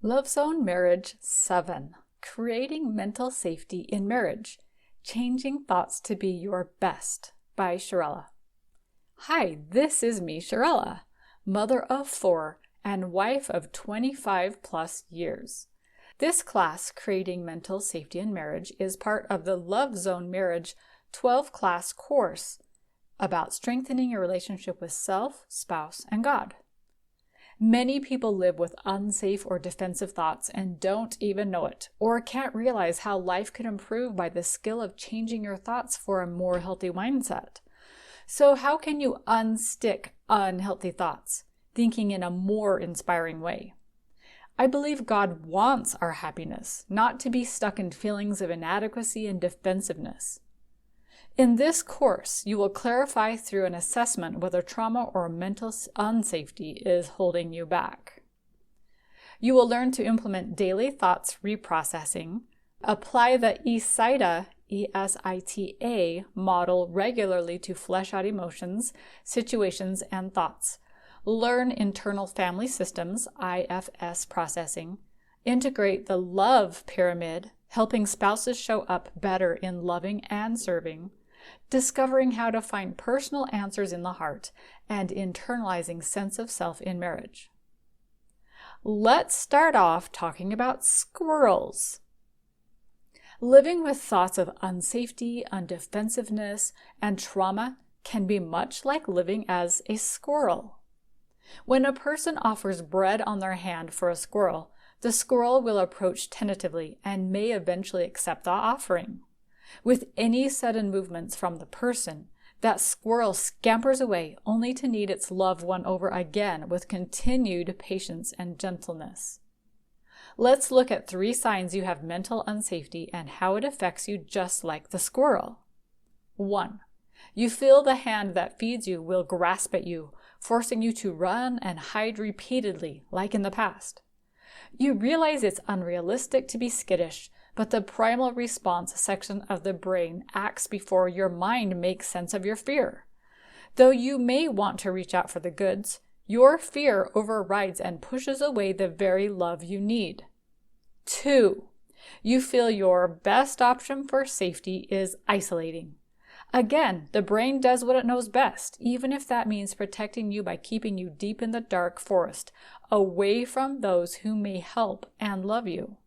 Love Zone Marriage 7. Creating Mental Safety in Marriage. Changing Thoughts to Be Your Best by Sharella. Hi, this is me, Sharella, mother of 4 and wife of 25 plus years. This class, Creating Mental Safety in Marriage, is part of the Love Zone Marriage 12-class course about strengthening your relationship with self, spouse, and God. Many people live with unsafe or defensive thoughts and don't even know it, or can't realize how life could improve by the skill of changing your thoughts for a more healthy mindset. So how can you unstick unhealthy thoughts, thinking in a more inspiring way? I believe God wants our happiness, not to be stuck in feelings of inadequacy and defensiveness. In this course, you will clarify through an assessment whether trauma or mental unsafety is holding you back. You will learn to implement daily thoughts reprocessing, apply the ESITA, ESITA model regularly to flesh out emotions, situations, and thoughts, learn internal family systems, IFS processing, integrate the love pyramid, helping spouses show up better in loving and serving, discovering how to find personal answers in the heart, and internalizing sense of self in marriage. Let's start off talking about squirrels. Living with thoughts of unsafety, undefensiveness, and trauma can be much like living as a squirrel. When a person offers bread on their hand for a squirrel, the squirrel will approach tentatively and may eventually accept the offering. With any sudden movements from the person, that squirrel scampers away only to need its loved one over again with continued patience and gentleness. Let's look at 3 signs you have mental unsafety and how it affects you just like the squirrel. 1. You feel the hand that feeds you will grasp at you, forcing you to run and hide repeatedly, like in the past. You realize it's unrealistic to be skittish, but the primal response section of the brain acts before your mind makes sense of your fear. Though you may want to reach out for the goods, your fear overrides and pushes away the very love you need. 2. You feel your best option for safety is isolating. Again, the brain does what it knows best, even if that means protecting you by keeping you deep in the dark forest, away from those who may help and love you.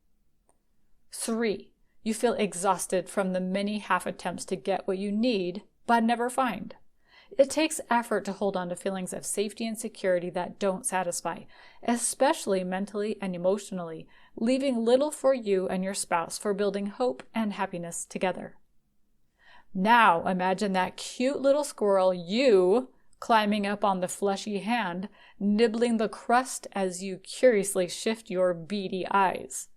3. You feel exhausted from the many half attempts to get what you need, but never find. It takes effort to hold on to feelings of safety and security that don't satisfy, especially mentally and emotionally, leaving little for you and your spouse for building hope and happiness together. Now imagine that cute little squirrel, you, climbing up on the fleshy hand, nibbling the crust as you curiously shift your beady eyes.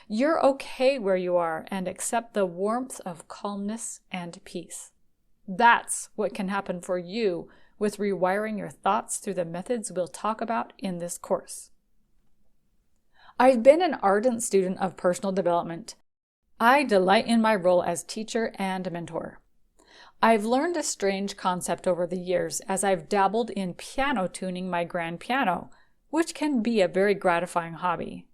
You're okay where you are and accept the warmth of calmness and peace. That's what can happen for you with rewiring your thoughts through the methods we'll talk about in this course. I've been an ardent student of personal development. I delight in my role as teacher and mentor. I've learned a strange concept over the years as I've dabbled in piano tuning my grand piano, which can be a very gratifying hobby.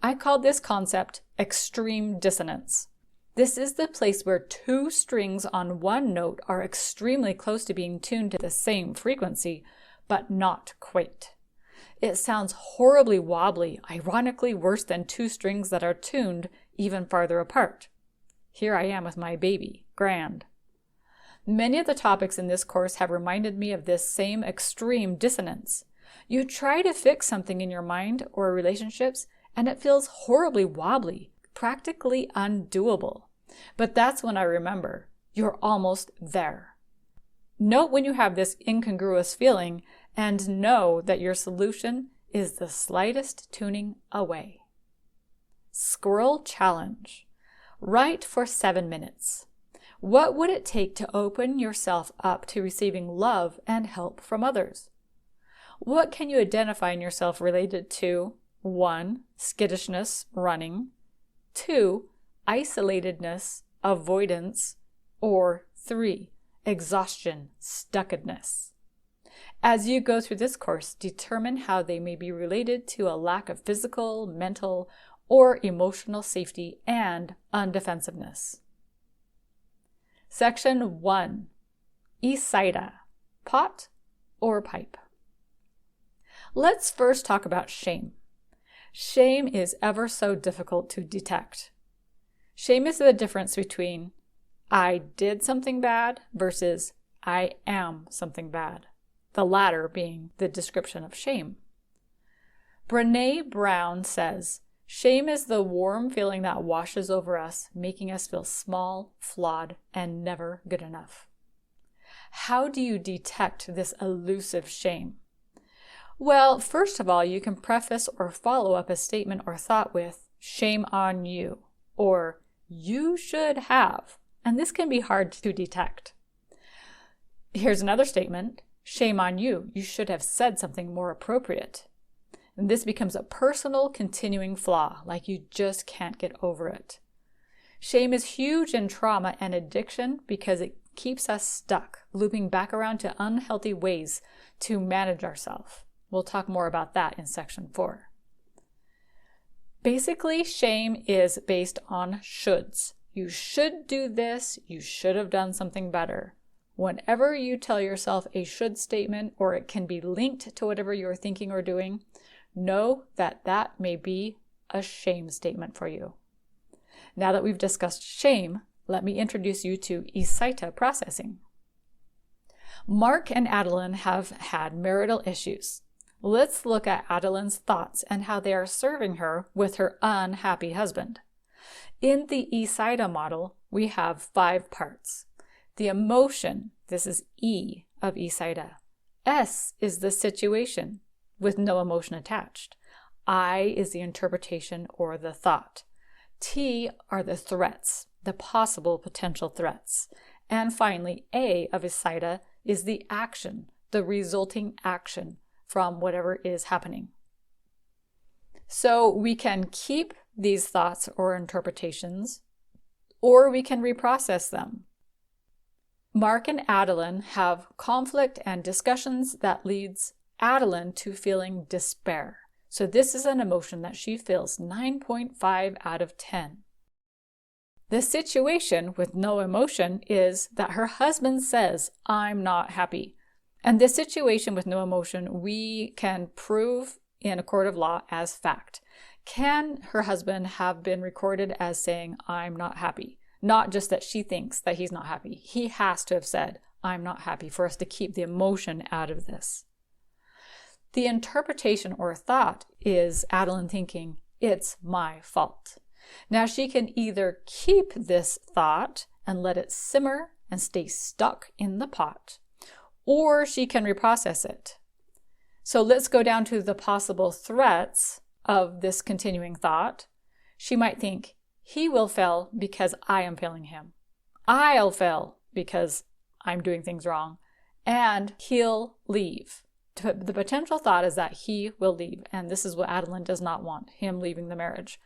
I call this concept extreme dissonance. This is the place where 2 strings on one note are extremely close to being tuned to the same frequency, but not quite. It sounds horribly wobbly, ironically worse than 2 strings that are tuned even farther apart. Here I am with my baby, grand. Many of the topics in this course have reminded me of this same extreme dissonance. You try to fix something in your mind or relationships, and it feels horribly wobbly, practically undoable. But that's when I remember, you're almost there. Note when you have this incongruous feeling and know that your solution is the slightest tuning away. Squirrel Challenge. Write for 7 minutes. What would it take to open yourself up to receiving love and help from others? What can you identify in yourself related to 1. Skittishness, running, 2. Isolatedness, avoidance, or 3. Exhaustion, stuckedness? As you go through this course, determine how they may be related to a lack of physical, mental, or emotional safety and undefensiveness. Section 1. ESITA, pot or pipe. Let's first talk about shame. Shame is ever so difficult to detect. Shame is the difference between I did something bad versus I am something bad, the latter being the description of shame. Brené Brown says, shame is the warm feeling that washes over us, making us feel small, flawed, and never good enough. How do you detect this elusive shame? Well, first of all, you can preface or follow up a statement or thought with, shame on you, or you should have, and this can be hard to detect. Here's another statement, shame on you, you should have said something more appropriate. And this becomes a personal, continuing flaw, like you just can't get over it. Shame is huge in trauma and addiction because it keeps us stuck, looping back around to unhealthy ways to manage ourselves. We'll talk more about that in section 4. Basically, shame is based on shoulds. You should do this, you should have done something better. Whenever you tell yourself a should statement, or it can be linked to whatever you're thinking or doing, know that that may be a shame statement for you. Now that we've discussed shame, let me introduce you to ESITA processing. Mark and Adeline have had marital issues. Let's look at Adeline's thoughts and how they are serving her with her unhappy husband. In the ESITA model, we have 5 parts. The emotion, this is E of ESITA. S is the situation, with no emotion attached. I is the interpretation or the thought. T are the threats, the possible potential threats. And finally, A of ESITA is the action, the resulting action from whatever is happening. So we can keep these thoughts or interpretations, or we can reprocess them. Mark and Adeline have conflict and discussions that leads Adeline to feeling despair. So this is an emotion that she feels 9.5 out of 10. The situation with no emotion is that her husband says, I'm not happy. And this situation with no emotion, we can prove in a court of law as fact. Can her husband have been recorded as saying, I'm not happy? Not just that she thinks that he's not happy. He has to have said, I'm not happy, for us to keep the emotion out of this. The interpretation or thought is Adeline thinking, it's my fault. Now she can either keep this thought and let it simmer and stay stuck in the pot, or she can reprocess it. So let's go down to the possible threats of this continuing thought. She might think, he will fail because I am failing him. I'll fail because I'm doing things wrong. And he'll leave. The potential thought is that he will leave. And this is what Adeline does not want, him leaving the marriage.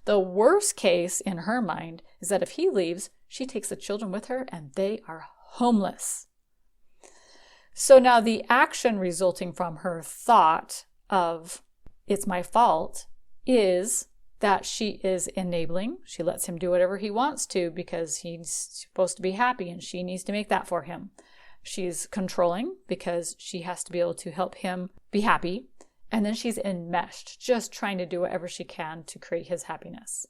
The worst case in her mind is that if he leaves, she takes the children with her and they are homeless. So now the action resulting from her thought of it's my fault is that she is enabling. She lets him do whatever he wants to because he's supposed to be happy and she needs to make that for him. She's controlling because she has to be able to help him be happy. And then she's enmeshed, just trying to do whatever she can to create his happiness.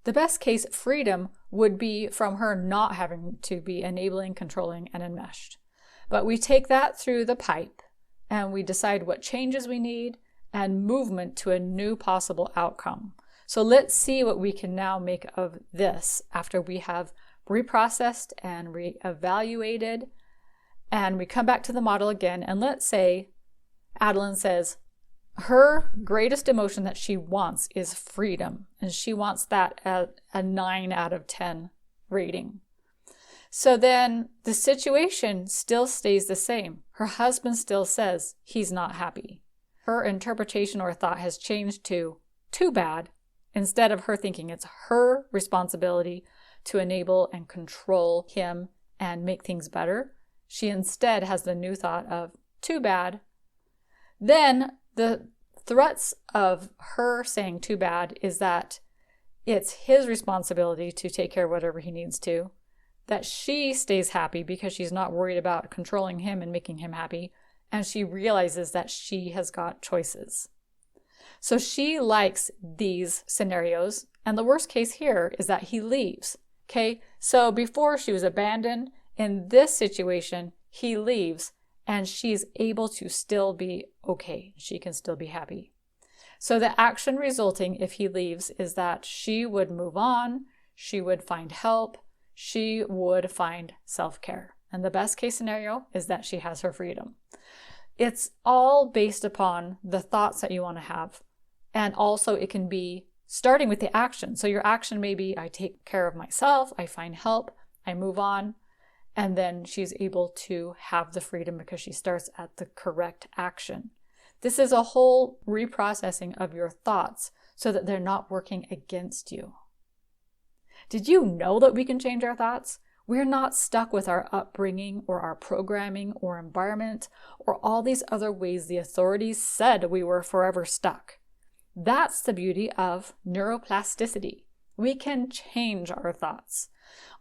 The best case freedom would be from her not having to be enabling, controlling, and enmeshed. But we take that through the pipe and we decide what changes we need and movement to a new possible outcome. So let's see what we can now make of this after we have reprocessed and reevaluated, and we come back to the model again. And let's say Adeline says her greatest emotion that she wants is freedom, and she wants that at a 9 out of 10 rating. So then the situation still stays the same. Her husband still says he's not happy. Her interpretation or thought has changed to too bad, instead of her thinking it's her responsibility to enable and control him and make things better. She instead has the new thought of too bad. Then the threats of her saying too bad is that it's his responsibility to take care of whatever he needs to, that she stays happy because she's not worried about controlling him and making him happy, and she realizes that she has got choices. So she likes these scenarios, and the worst case here is that he leaves. Okay, so before she was abandoned, in this situation, he leaves, and she's able to still be okay. She can still be happy. So the action resulting if he leaves is that she would move on, she would find help, she would find self-care. And the best case scenario is that she has her freedom. It's all based upon the thoughts that you want to have. And also it can be starting with the action. So your action may be, I take care of myself, I find help, I move on. And then she's able to have the freedom because she starts at the correct action. This is a whole reprocessing of your thoughts so that they're not working against you. Did you know that we can change our thoughts? We're not stuck with our upbringing or our programming or environment or all these other ways the authorities said we were forever stuck. That's the beauty of neuroplasticity. We can change our thoughts.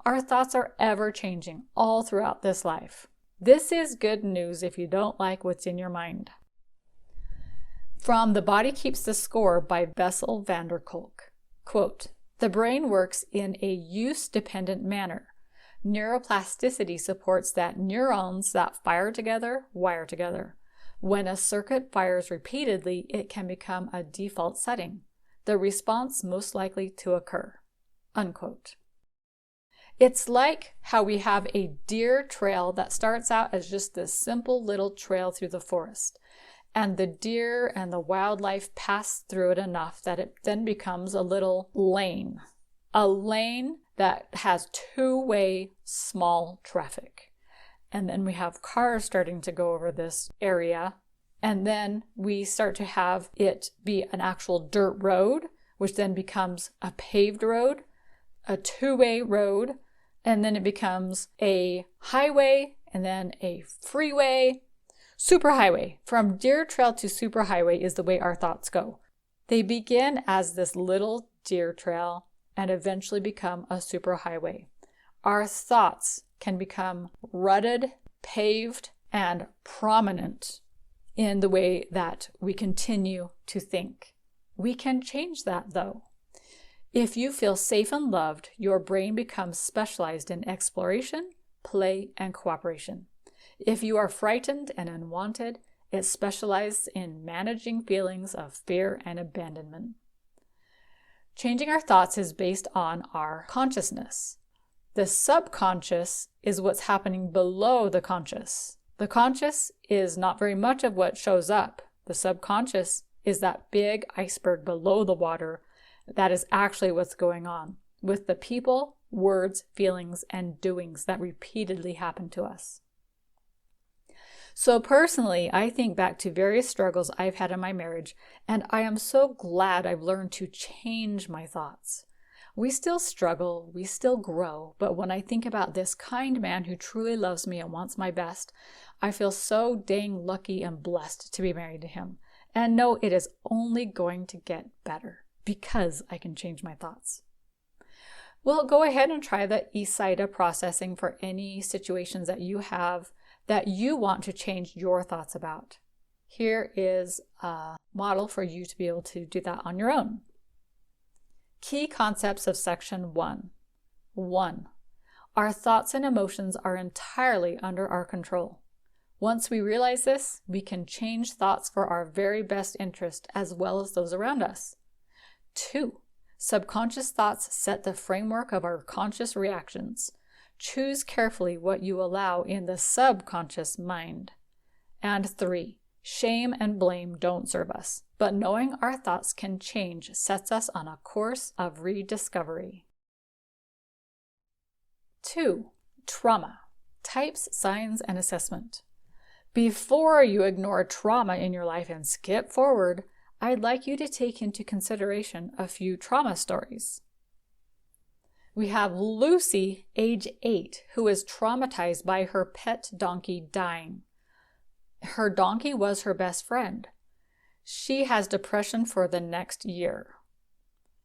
Our thoughts are ever changing all throughout this life. This is good news if you don't like what's in your mind. From The Body Keeps the Score by Bessel van der Kolk. Quote, "The brain works in a use-dependent manner. Neuroplasticity supports that neurons that fire together wire together. When a circuit fires repeatedly, it can become a default setting, the response most likely to occur." Unquote. It's like how we have a deer trail that starts out as just this simple little trail through the forest. And the deer and the wildlife pass through it enough that it then becomes a little lane. A lane that has two-way small traffic. And then we have cars starting to go over this area. And then we start to have it be an actual dirt road, which then becomes a paved road, a two-way road, and then it becomes a highway, and then a freeway, superhighway. From deer trail to superhighway is the way our thoughts go. They begin as this little deer trail and eventually become a superhighway. Our thoughts can become rutted, paved, and prominent in the way that we continue to think. We can change that though. If you feel safe and loved, your brain becomes specialized in exploration, play, and cooperation. If you are frightened and unwanted, it specializes in managing feelings of fear and abandonment. Changing our thoughts is based on our consciousness. The subconscious is what's happening below the conscious. The conscious is not very much of what shows up. The subconscious is that big iceberg below the water that is actually what's going on with the people, words, feelings, and doings that repeatedly happen to us. So personally, I think back to various struggles I've had in my marriage, and I am so glad I've learned to change my thoughts. We still struggle, we still grow, but when I think about this kind man who truly loves me and wants my best, I feel so dang lucky and blessed to be married to him, and know it is only going to get better because I can change my thoughts. Well, go ahead and try the ESITA processing for any situations that you have that you want to change your thoughts about. Here is a model for you to be able to do that on your own. Key concepts of section 1. 1. Our thoughts and emotions are entirely under our control. Once we realize this, we can change thoughts for our very best interest as well as those around us. 2. Subconscious thoughts set the framework of our conscious reactions. Choose carefully what you allow in the subconscious mind. And 3. Shame and blame don't serve us, but knowing our thoughts can change sets us on a course of rediscovery. 2. Trauma. Types, signs, and assessment. Before you ignore trauma in your life and skip forward, I'd like you to take into consideration a few trauma stories. We have Lucy, age 8, who is traumatized by her pet donkey dying. Her donkey was her best friend. She has depression for the next year.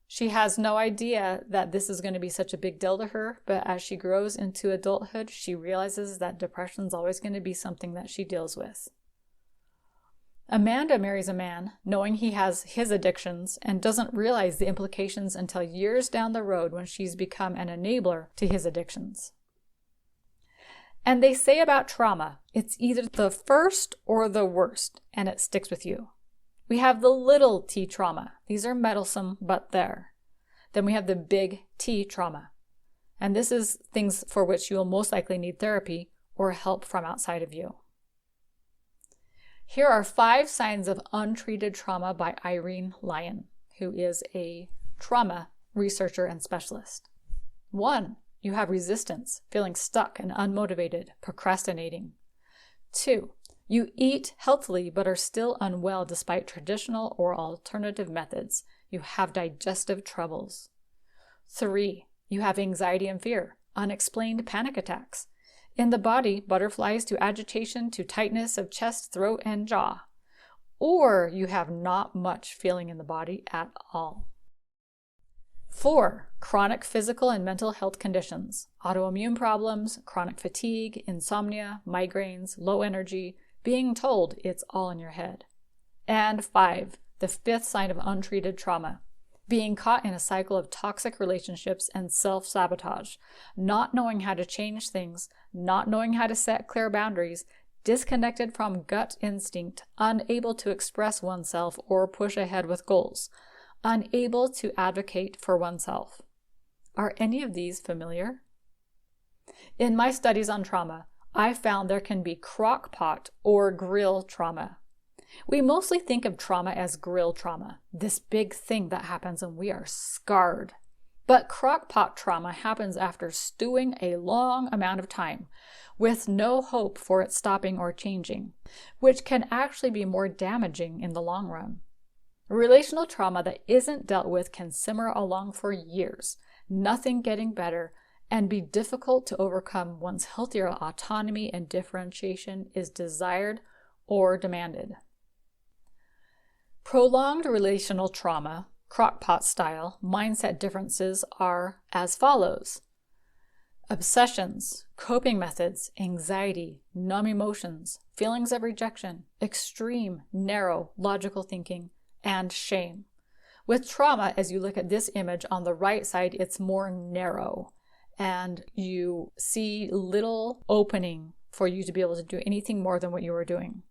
She has no idea that this is going to be such a big deal to her, but as she grows into adulthood, she realizes that depression is always going to be something that she deals with. Amanda marries a man knowing he has his addictions and doesn't realize the implications until years down the road when she's become an enabler to his addictions. And they say about trauma, it's either the first or the worst, and it sticks with you. We have the little t trauma. These are meddlesome, but there. Then we have the big T trauma. And this is things for which you will most likely need therapy or help from outside of you. Here are 5 signs of untreated trauma by Irene Lyon, who is a trauma researcher and specialist. 1, you have resistance, feeling stuck and unmotivated, procrastinating. 2, you eat healthily but are still unwell despite traditional or alternative methods. You have digestive troubles. 3, you have anxiety and fear, unexplained panic attacks. In the body, butterflies to agitation to tightness of chest, throat, and jaw. Or you have not much feeling in the body at all. 4, chronic physical and mental health conditions, autoimmune problems, chronic fatigue, insomnia, migraines, low energy, being told it's all in your head. And 5, the 5th sign of untreated trauma, being caught in a cycle of toxic relationships and self-sabotage, not knowing how to change things, not knowing how to set clear boundaries, disconnected from gut instinct, unable to express oneself or push ahead with goals, unable to advocate for oneself. Are any of these familiar? In my studies on trauma, I found there can be crock pot or grill trauma. We mostly think of trauma as grill trauma, this big thing that happens when we are scarred. But crock pot trauma happens after stewing a long amount of time, with no hope for it stopping or changing, which can actually be more damaging in the long run. Relational trauma that isn't dealt with can simmer along for years, nothing getting better, and be difficult to overcome once healthier autonomy and differentiation is desired or demanded. Prolonged relational trauma, crockpot style, mindset differences are as follows. Obsessions, coping methods, anxiety, numb emotions, feelings of rejection, extreme, narrow, logical thinking, and shame. With trauma, as you look at this image on the right side, it's more narrow, and you see little opening for you to be able to do anything more than what you were doing.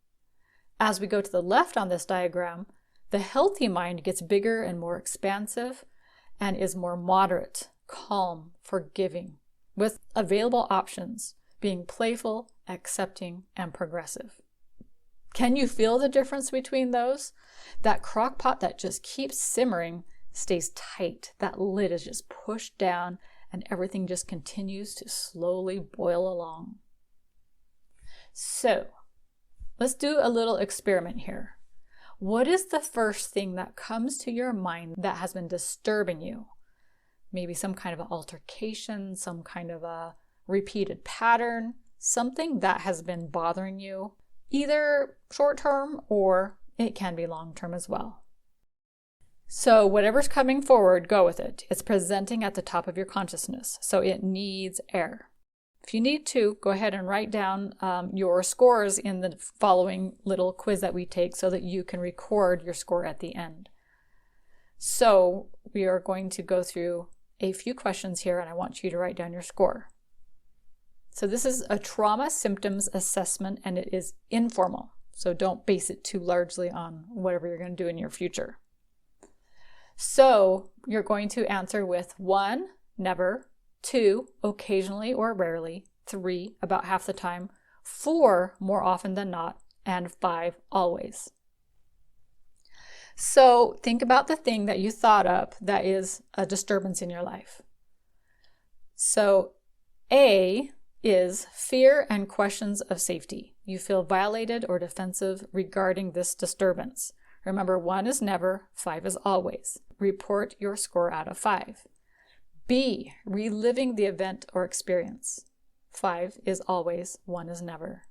As we go to the left on this diagram, the healthy mind gets bigger and more expansive and is more moderate, calm, forgiving, with available options, being playful, accepting, and progressive. Can you feel the difference between those? That crock pot that just keeps simmering stays tight. That lid is just pushed down and everything just continues to slowly boil along. So, let's do a little experiment here. What is the first thing that comes to your mind that has been disturbing you? Maybe some kind of an altercation, some kind of a repeated pattern, something that has been bothering you, either short term or it can be long term as well. So whatever's coming forward, go with it. It's presenting at the top of your consciousness, so it needs air. If you need to, go ahead and write down your scores in the following little quiz that we take so that you can record your score at the end. So we are going to go through a few questions here, and I want you to write down your score. So this is a trauma symptoms assessment, and it is informal. So don't base it too largely on whatever you're going to do in your future. So you're going to answer with 1, never, 2, occasionally or rarely, 3, about half the time, 4, more often than not, and 5, always. So think about the thing that you thought up that is a disturbance in your life. So A is fear and questions of safety. You feel violated or defensive regarding this disturbance. Remember, 1 is never, 5 is always. Report your score out of 5. B, reliving the event or experience. 5 is always, 1 is never.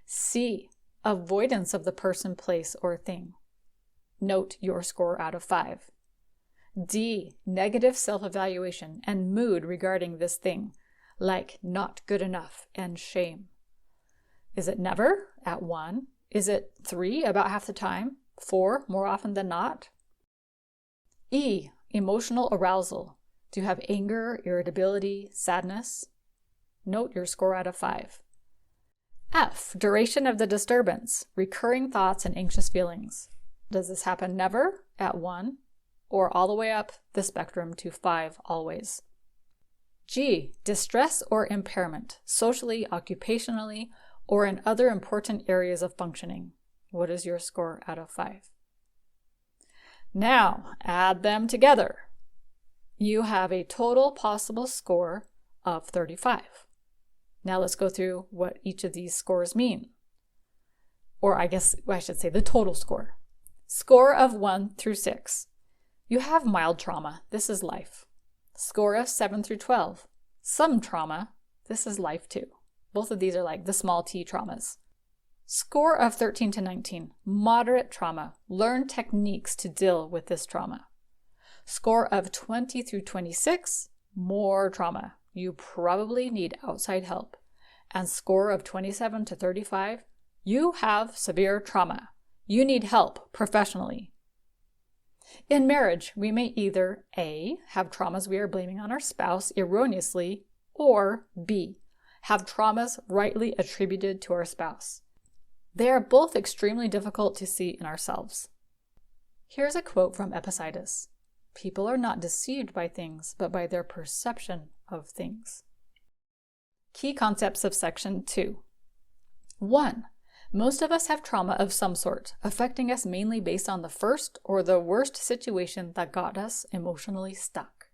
C, avoidance of the person, place, or thing. Note your score out of 5. D, negative self-evaluation and mood regarding this thing, like not good enough and shame. Is it never at 1? Is it 3 about half the time? 4 more often than not? E, emotional arousal. Do you have anger, irritability, sadness? Note your score out of 5. F, duration of the disturbance, recurring thoughts and anxious feelings. Does this happen never at 1 or all the way up the spectrum to 5 always? G, distress or impairment, socially, occupationally, or in other important areas of functioning. What is your score out of 5? Now, add them together. You have a total possible score of 35. Now let's go through what each of these scores mean. Or I guess I should say the total score. Score of 1 through 6. You have mild trauma. This is life. Score of 7 through 12. Some trauma. This is life too. Both of these are like the small t traumas. Score of 13 to 19. Moderate trauma. Learn techniques to deal with this trauma. Score of 20 through 26. More trauma. You probably need outside help. And score of 27 to 35. You have severe trauma. You need help professionally. In marriage, we may either A, have traumas we are blaming on our spouse erroneously, or B, have traumas rightly attributed to our spouse. They are both extremely difficult to see in ourselves. Here's a quote from ESITA. People are not deceived by things, but by their perception of things. Key concepts of section 2. 1. Most of us have trauma of some sort, affecting us mainly based on the first or the worst situation that got us emotionally stuck.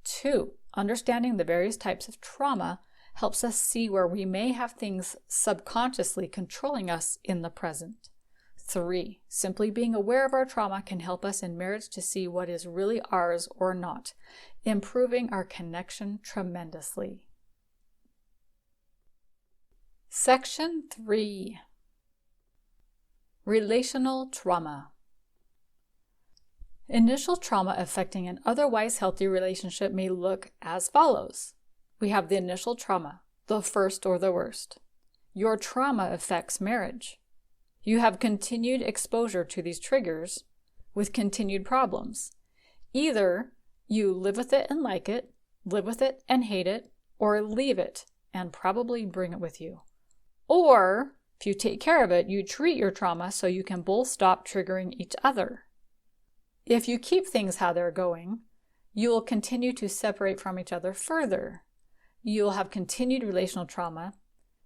2. Understanding the various types of trauma helps us see where we may have things subconsciously controlling us in the present. 3. Simply being aware of our trauma can help us in marriage to see what is really ours or not, improving our connection tremendously. Section 3. Relational trauma. Initial trauma affecting an otherwise healthy relationship may look as follows. We have the initial trauma, the first or the worst. Your trauma affects marriage. You have continued exposure to these triggers with continued problems. Either you live with it and like it, live with it and hate it, or leave it and probably bring it with you. Or, if you take care of it, you treat your trauma so you can both stop triggering each other. If you keep things how they're going, you will continue to separate from each other further. You'll have continued relational trauma.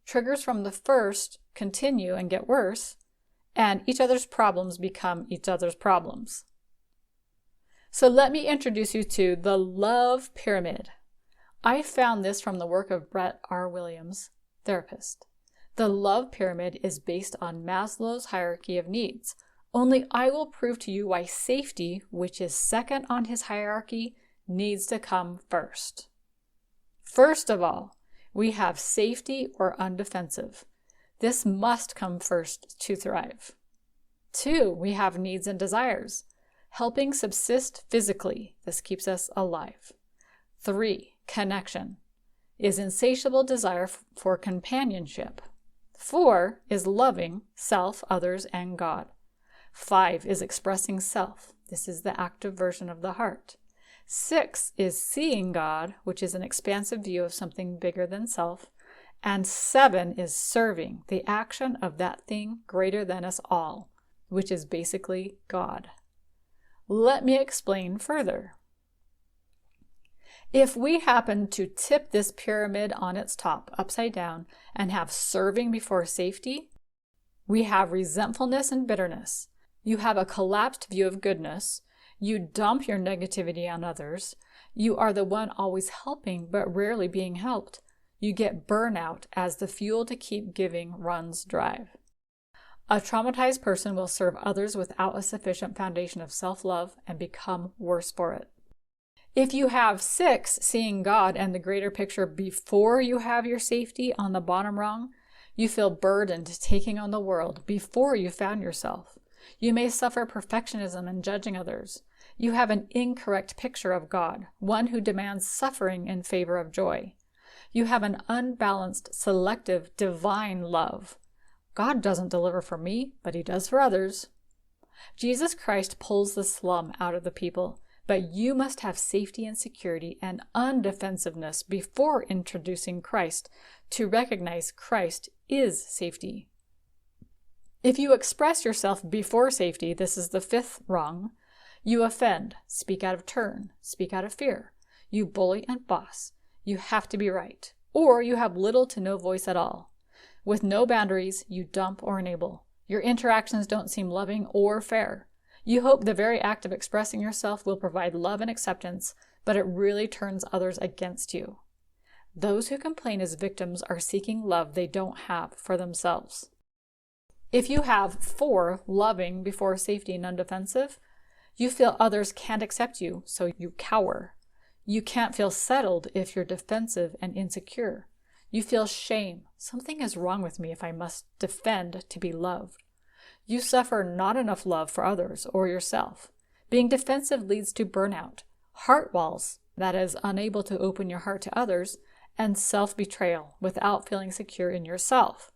Triggers from the first continue and get worse, and each other's problems become each other's problems. So let me introduce you to the love pyramid. I found this from the work of Brett R. Williams, therapist. The love pyramid is based on Maslow's hierarchy of needs. Only I will prove to you why safety, which is second on his hierarchy, needs to come first. First of all, we have safety or undefensive. This must come first to thrive. 2, we have needs and desires. Helping subsist physically. This keeps us alive. 3, connection is insatiable desire for companionship. 4 is loving self, others, and God. 5 is expressing self. This is the active version of the heart. 6 is seeing God, which is an expansive view of something bigger than self. And 7 is serving, the action of that thing greater than us all, which is basically God. Let me explain further. If we happen to tip this pyramid on its top, upside down, and have serving before safety, we have resentfulness and bitterness. You have a collapsed view of goodness. You dump your negativity on others. You are the one always helping but rarely being helped. You get burnout as the fuel to keep giving runs dry. A traumatized person will serve others without a sufficient foundation of self-love and become worse for it. If you have 6, seeing God and the greater picture before you have your safety on the bottom rung, You feel burdened taking on the world before you found yourself. You may suffer perfectionism and judging others. You have an incorrect picture of God, one who demands suffering in favor of joy. You have an unbalanced, selective, divine love. God doesn't deliver for me, but he does for others. Jesus Christ pulls the slum out of the people, but you must have safety and security and undefensiveness before introducing Christ to recognize Christ is safety. If you express yourself before safety, this is the fifth wrong. You offend, speak out of turn, speak out of fear. You bully and boss. You have to be right. Or you have little to no voice at all. With no boundaries, you dump or enable. Your interactions don't seem loving or fair. You hope the very act of expressing yourself will provide love and acceptance, but it really turns others against you. Those who complain as victims are seeking love they don't have for themselves. If you have 4 loving before safety and undefensive, you feel others can't accept you, so you cower. You can't feel settled if you're defensive and insecure. You feel shame. Something is wrong with me if I must defend to be loved. You suffer not enough love for others or yourself. Being defensive leads to burnout, heart walls, that is, unable to open your heart to others, and self-betrayal without feeling secure in yourself.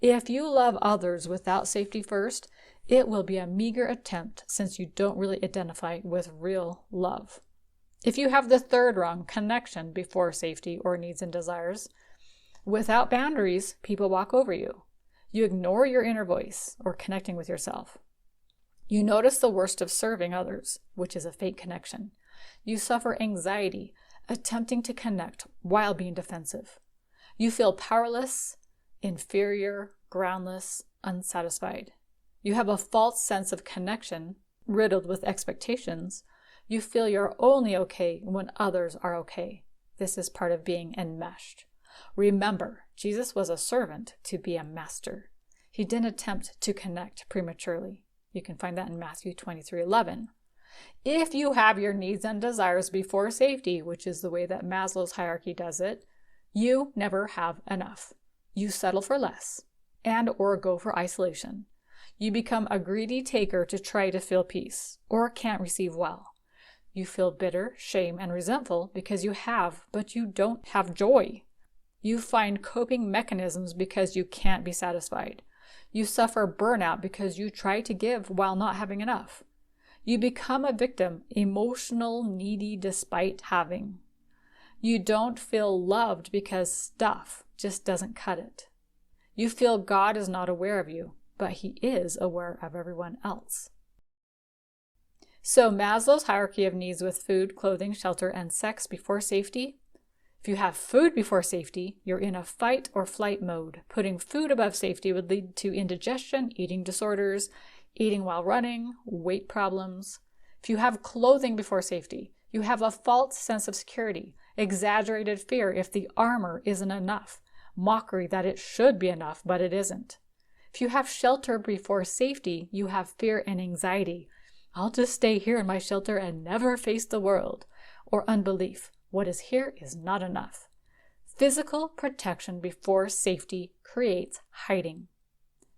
If you love others without safety first, it will be a meager attempt since you don't really identify with real love. If you have the third wrong, connection before safety or needs and desires, without boundaries, people walk over you. You ignore your inner voice or connecting with yourself. You notice the worst of serving others, which is a fake connection. You suffer anxiety, attempting to connect while being defensive. You feel powerless, inferior, groundless, unsatisfied. You have a false sense of connection, riddled with expectations. You feel you're only okay when others are okay. This is part of being enmeshed. Remember, Jesus was a servant to be a master. He didn't attempt to connect prematurely. You can find that in Matthew 23:11. If you have your needs and desires before safety, which is the way that Maslow's hierarchy does it, you never have enough. You settle for less and or go for isolation. You become a greedy taker to try to feel peace or can't receive well. You feel bitter, shame, and resentful because you have, but you don't have joy. You find coping mechanisms because you can't be satisfied. You suffer burnout because you try to give while not having enough. You become a victim, emotional, needy despite having. You don't feel loved because stuff just doesn't cut it. You feel God is not aware of you, but he is aware of everyone else. So Maslow's hierarchy of needs with food, clothing, shelter, and sex before safety. If you have food before safety, you're in a fight or flight mode. Putting food above safety would lead to indigestion, eating disorders, eating while running, weight problems. If you have clothing before safety, you have a false sense of security, exaggerated fear if the armor isn't enough, mockery that it should be enough, but it isn't. If you have shelter before safety, you have fear and anxiety. I'll just stay here in my shelter and never face the world. Or unbelief. What is here is not enough. Physical protection before safety creates hiding.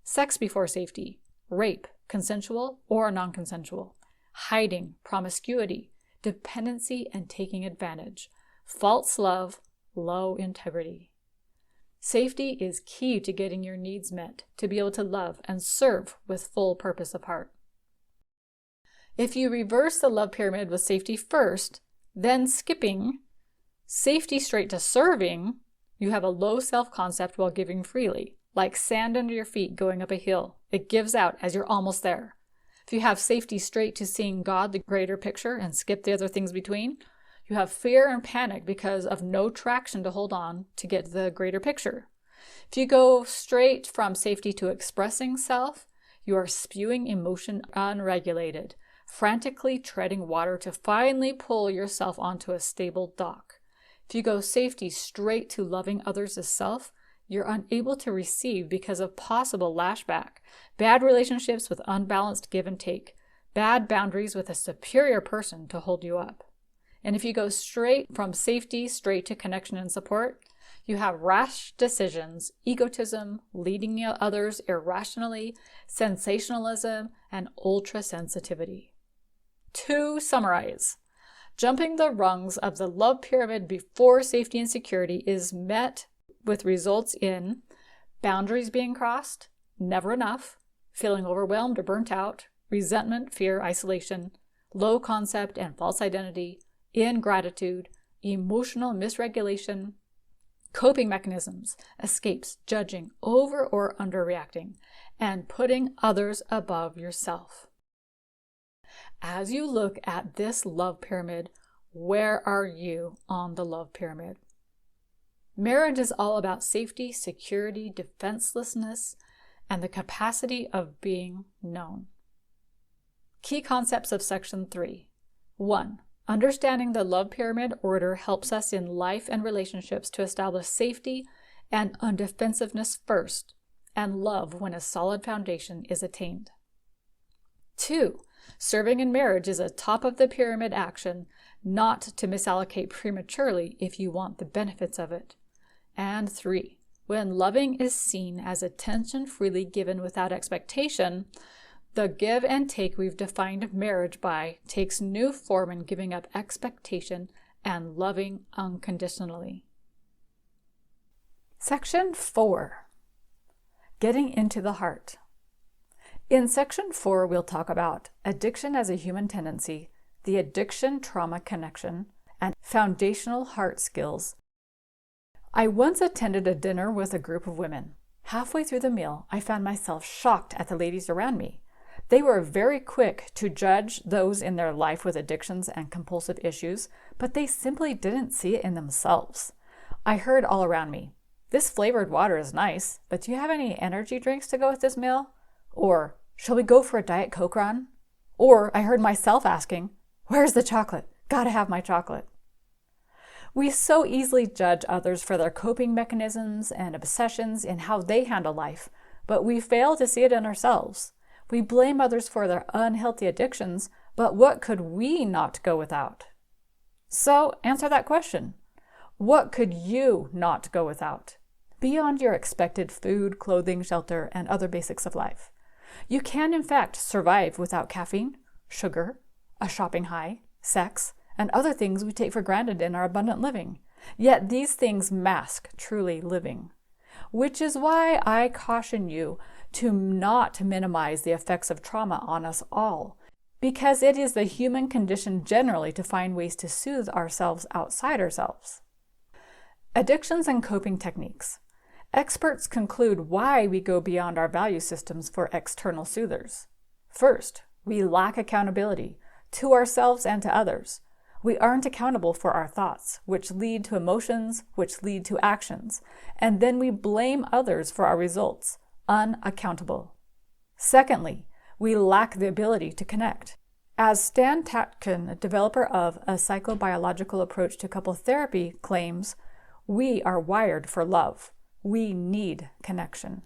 Sex before safety. Rape, consensual or non-consensual. Hiding, promiscuity, dependency and taking advantage. False love, low integrity. Safety is key to getting your needs met, to be able to love and serve with full purpose of heart. If you reverse the love pyramid with safety first, then skipping safety straight to serving, you have a low self-concept while giving freely, like sand under your feet going up a hill. It gives out as you're almost there. If you have safety straight to seeing God, the greater picture, and skip the other things between, you have fear and panic because of no traction to hold on to get the greater picture. If you go straight from safety to expressing self, you are spewing emotion unregulated, frantically treading water to finally pull yourself onto a stable dock. If you go safety straight to loving others as self, you're unable to receive because of possible lashback, bad relationships with unbalanced give and take, bad boundaries with a superior person to hold you up. And if you go straight from safety straight to connection and support, You have rash decisions, egotism, leading others irrationally, sensationalism, and ultra-sensitivity. To summarize, jumping the rungs of the love pyramid before safety and security is met with results in boundaries being crossed, never enough, feeling overwhelmed or burnt out, resentment, fear, isolation, low concept and false identity, ingratitude, emotional misregulation, coping mechanisms, escapes, judging, over or underreacting, and putting others above yourself. As you look at this love pyramid, where are you on the love pyramid? Marriage is all about safety, security, defenselessness, and the capacity of being known. Key concepts of Section 3. 1. Understanding the love pyramid order helps us in life and relationships to establish safety and undefensiveness first, and love when a solid foundation is attained. 2. Serving in marriage is a top of the pyramid action, not to misallocate prematurely if you want the benefits of it. And 3. When loving is seen as attention freely given without expectation, the give and take we've defined marriage by takes new form in giving up expectation and loving unconditionally. Section 4. Getting into the heart. In Section 4, we'll talk about addiction as a human tendency, the addiction-trauma connection, and foundational heart skills. I once attended a dinner with a group of women. Halfway through the meal, I found myself shocked at the ladies around me. They were very quick to judge those in their life with addictions and compulsive issues, but they simply didn't see it in themselves. I heard all around me, "This flavored water is nice, but do you have any energy drinks to go with this meal?" Or, "Shall we go for a Diet Coke run?" Or I heard myself asking, "Where's the chocolate? Gotta have my chocolate." We so easily judge others for their coping mechanisms and obsessions in how they handle life, but we fail to see it in ourselves. We blame others for their unhealthy addictions, but what could we not go without? So answer that question. What could you not go without? Beyond your expected food, clothing, shelter, and other basics of life. You can, in fact, survive without caffeine, sugar, a shopping high, sex, and other things we take for granted in our abundant living. Yet these things mask truly living. Which is why I caution you to not minimize the effects of trauma on us all, because it is the human condition generally to find ways to soothe ourselves outside ourselves. Addictions and coping techniques. Experts conclude why we go beyond our value systems for external soothers. First, we lack accountability to ourselves and to others. We aren't accountable for our thoughts, which lead to emotions, which lead to actions, and then we blame others for our results, unaccountable. Secondly, we lack the ability to connect. As Stan Tatkin, developer of a psychobiological approach to couple therapy, claims, we are wired for love. We need connection.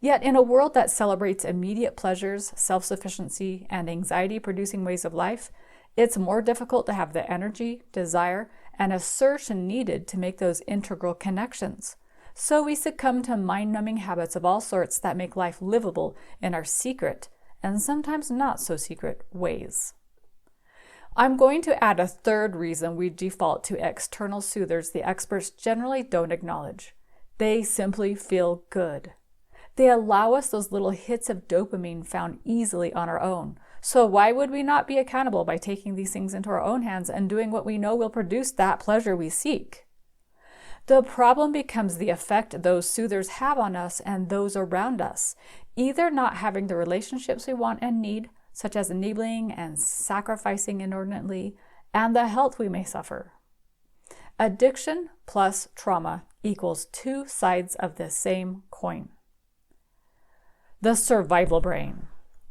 Yet in a world that celebrates immediate pleasures, self-sufficiency, and anxiety-producing ways of life, it's more difficult to have the energy, desire, and assertion needed to make those integral connections. So we succumb to mind-numbing habits of all sorts that make life livable in our secret, and sometimes not so secret, ways. I'm going to add a third reason we default to external soothers the experts generally don't acknowledge. They simply feel good. They allow us those little hits of dopamine found easily on our own. So why would we not be accountable by taking these things into our own hands and doing what we know will produce that pleasure we seek? The problem becomes the effect those soothers have on us and those around us, either not having the relationships we want and need, such as enabling and sacrificing inordinately, and the health we may suffer. Addiction plus trauma equals two sides of the same coin. The survival brain.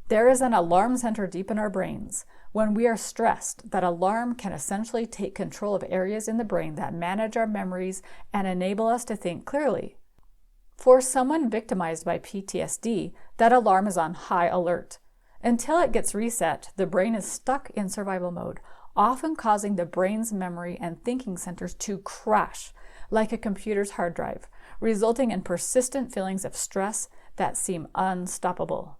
There is an alarm center deep in our brains. When we are stressed, that alarm can essentially take control of areas in the brain that manage our memories and enable us to think clearly. For someone victimized by PTSD, that alarm is on high alert. Until it gets reset, the brain is stuck in survival mode, often causing the brain's memory and thinking centers to crash, like a computer's hard drive, resulting in persistent feelings of stress that seem unstoppable.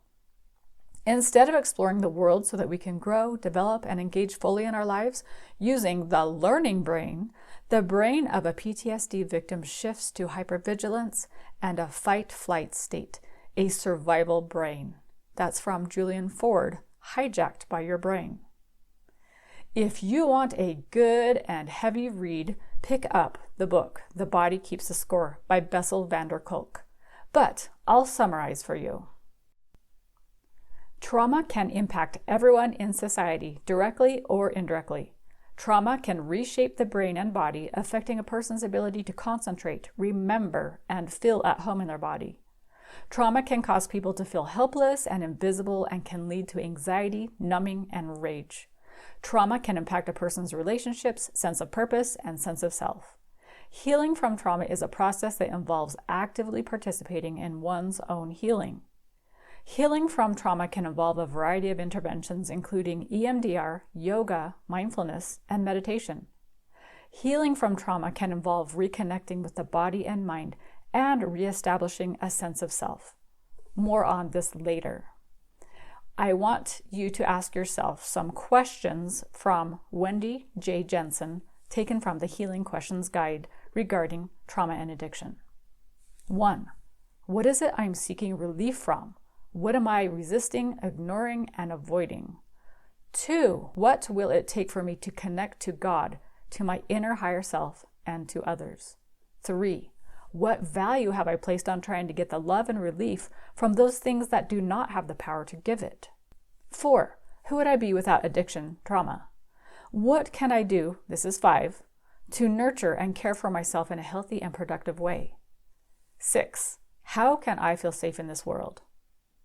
Instead of exploring the world so that we can grow, develop, and engage fully in our lives using the learning brain, the brain of a PTSD victim shifts to hypervigilance and a fight-flight state, a survival brain. That's from Julian Ford, Hijacked by Your Brain. If you want a good and heavy read, pick up the book, The Body Keeps the Score by Bessel van der Kolk. But I'll summarize for you. Trauma can impact everyone in society, directly or indirectly. Trauma can reshape the brain and body, affecting a person's ability to concentrate, remember, and feel at home in their body. Trauma can cause people to feel helpless and invisible and can lead to anxiety, numbing, and rage. Trauma can impact a person's relationships, sense of purpose, and sense of self. Healing from trauma is a process that involves actively participating in one's own healing. Healing from trauma can involve a variety of interventions, including EMDR, yoga, mindfulness, and meditation. Healing from trauma can involve reconnecting with the body and mind and reestablishing a sense of self. More on this later. I want you to ask yourself some questions from Wendy J. Jensen, taken from the Healing Questions Guide regarding trauma and addiction. 1. What is it I'm seeking relief from? What am I resisting, ignoring, and avoiding? 2. What will it take for me to connect to God, to my inner higher self, and to others? 3. What value have I placed on trying to get the love and relief from those things that do not have the power to give it? 4. Who would I be without addiction, trauma? What can I do, this is 5, to nurture and care for myself in a healthy and productive way? 6. How can I feel safe in this world?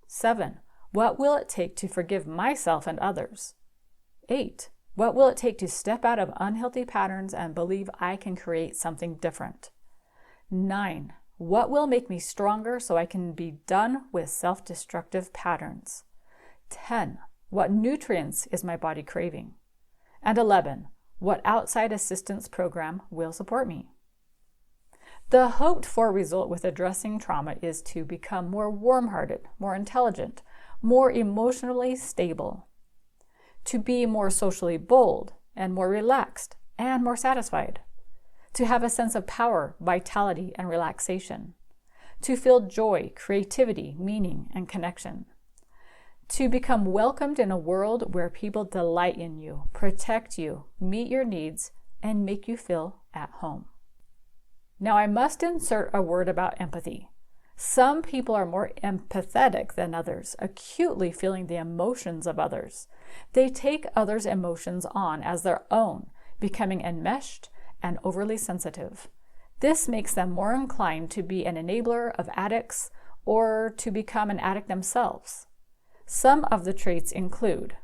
7. What will it take to forgive myself and others? 8. What will it take to step out of unhealthy patterns and believe I can create something different? 9. What will make me stronger so I can be done with self-destructive patterns? 10. What nutrients is my body craving? And 11. What outside assistance program will support me? The hoped-for result with addressing trauma is to become more warm-hearted, more intelligent, more emotionally stable, to be more socially bold and more relaxed and more satisfied, to have a sense of power, vitality, and relaxation, to feel joy, creativity, meaning, and connection, to become welcomed in a world where people delight in you, protect you, meet your needs, and make you feel at home. Now, I must insert a word about empathy. Some people are more empathetic than others, acutely feeling the emotions of others. They take others' emotions on as their own, becoming enmeshed and overly sensitive. This makes them more inclined to be an enabler of addicts or to become an addict themselves. Some of the traits include: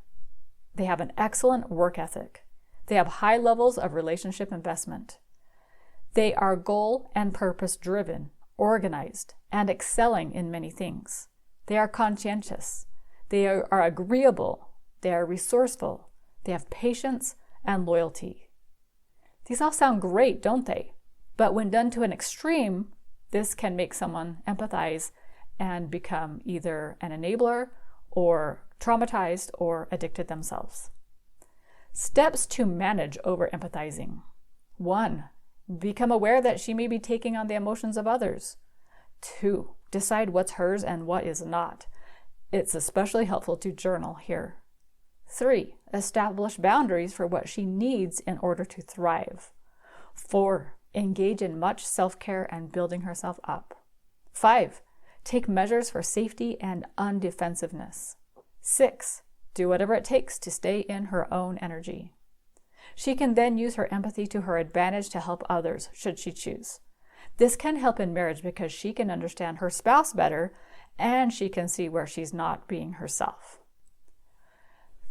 they have an excellent work ethic. They have high levels of relationship investment. They are goal and purpose driven, organized, and excelling in many things. They are conscientious. They are agreeable. They are resourceful. They have patience and loyalty. These all sound great, don't they? But when done to an extreme, this can make someone empathize and become either an enabler or traumatized or addicted themselves. Steps to manage over-empathizing. 1. Become aware that she may be taking on the emotions of others. 2. Decide what's hers and what is not. It's especially helpful to journal here. 3. Establish boundaries for what she needs in order to thrive. 4. Engage in much self-care and building herself up. 5. Take measures for safety and undefensiveness. 6. Do whatever it takes to stay in her own energy. She can then use her empathy to her advantage to help others, should she choose. This can help in marriage because she can understand her spouse better and she can see where she's not being herself.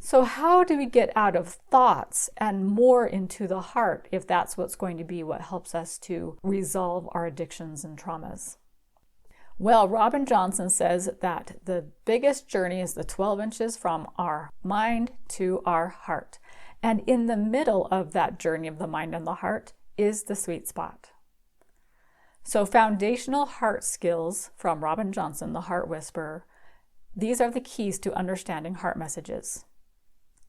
So how do we get out of thoughts and more into the heart if that's what's going to be what helps us to resolve our addictions and traumas? Well, Robin Johnson says that the biggest journey is the 12 inches from our mind to our heart. And in the middle of that journey of the mind and the heart is the sweet spot. So foundational heart skills from Robin Johnson, the Heart Whisperer. These are the keys to understanding heart messages.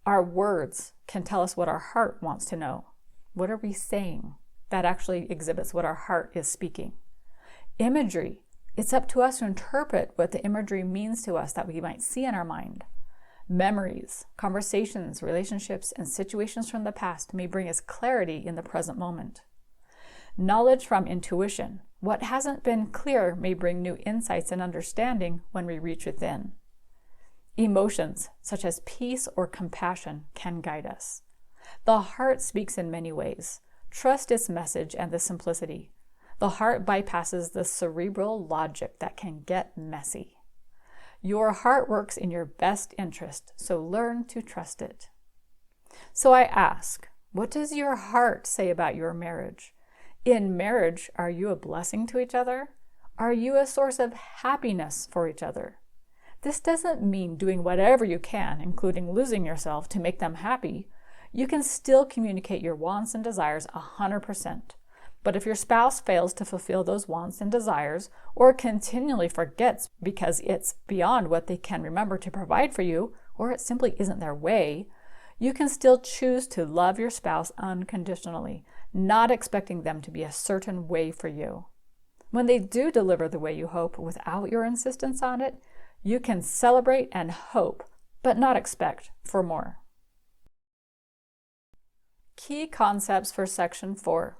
Our words can tell us what our heart wants to know. What are we saying? That actually exhibits what our heart is speaking. Imagery. It's up to us to interpret what the imagery means to us that we might see in our mind. Memories, conversations, relationships, and situations from the past may bring us clarity in the present moment. Knowledge from intuition. What hasn't been clear may bring new insights and understanding when we reach within. Emotions, such as peace or compassion, can guide us. The heart speaks in many ways. Trust its message and the simplicity. The heart bypasses the cerebral logic that can get messy. Your heart works in your best interest, so learn to trust it. So I ask, what does your heart say about your marriage? In marriage, are you a blessing to each other? Are you a source of happiness for each other? This doesn't mean doing whatever you can, including losing yourself, to make them happy. You can still communicate your wants and desires 100%. But if your spouse fails to fulfill those wants and desires, or continually forgets because it's beyond what they can remember to provide for you, or it simply isn't their way, you can still choose to love your spouse unconditionally, not expecting them to be a certain way for you. When they do deliver the way you hope without your insistence on it, you can celebrate and hope, but not expect for more. Key concepts for Section 4.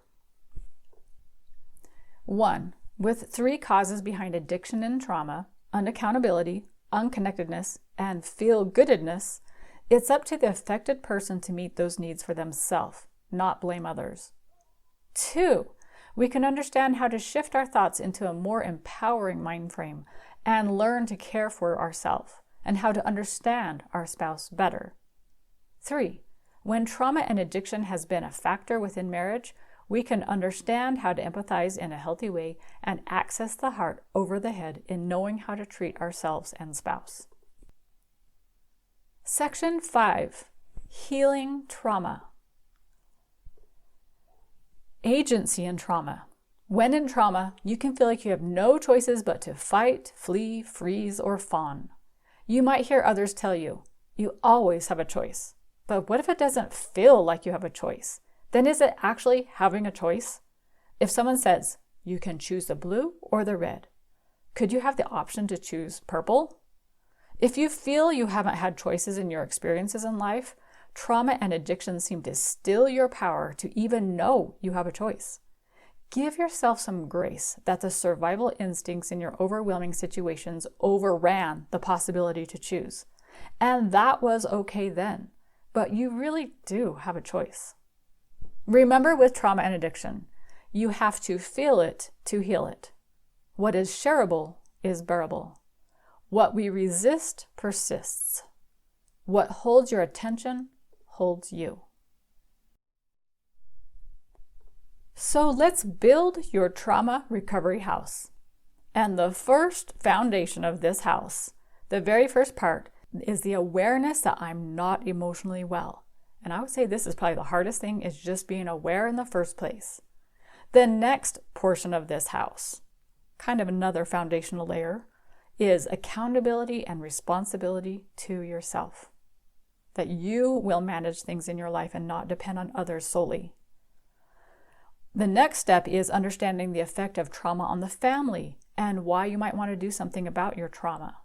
1. With 3 causes behind addiction and trauma, unaccountability, unconnectedness, and feel-goodedness, it's up to the affected person to meet those needs for themselves, not blame others. 2. We can understand how to shift our thoughts into a more empowering mind frame and learn to care for ourselves and how to understand our spouse better. 3. When trauma and addiction has been a factor within marriage, we can understand how to empathize in a healthy way and access the heart over the head in knowing how to treat ourselves and spouse. Section 5. Healing trauma. Agency in trauma. When in trauma, you can feel like you have no choices but to fight, flee, freeze, or fawn. You might hear others tell you, you always have a choice. But what if it doesn't feel like you have a choice? Then is it actually having a choice? If someone says, you can choose the blue or the red, could you have the option to choose purple? If you feel you haven't had choices in your experiences in life, trauma and addiction seem to steal your power to even know you have a choice. Give yourself some grace that the survival instincts in your overwhelming situations overran the possibility to choose. And that was okay then, but you really do have a choice. Remember, with trauma and addiction, you have to feel it to heal it. What is shareable is bearable. What we resist persists. What holds your attention holds you. So let's build your trauma recovery house. And the first foundation of this house, the very first part, is the awareness that I'm not emotionally well. And I would say this is probably the hardest thing, is just being aware in the first place. The next portion of this house, kind of another foundational layer, is accountability and responsibility to yourself. That you will manage things in your life and not depend on others solely. The next step is understanding the effect of trauma on the family and why you might want to do something about your trauma.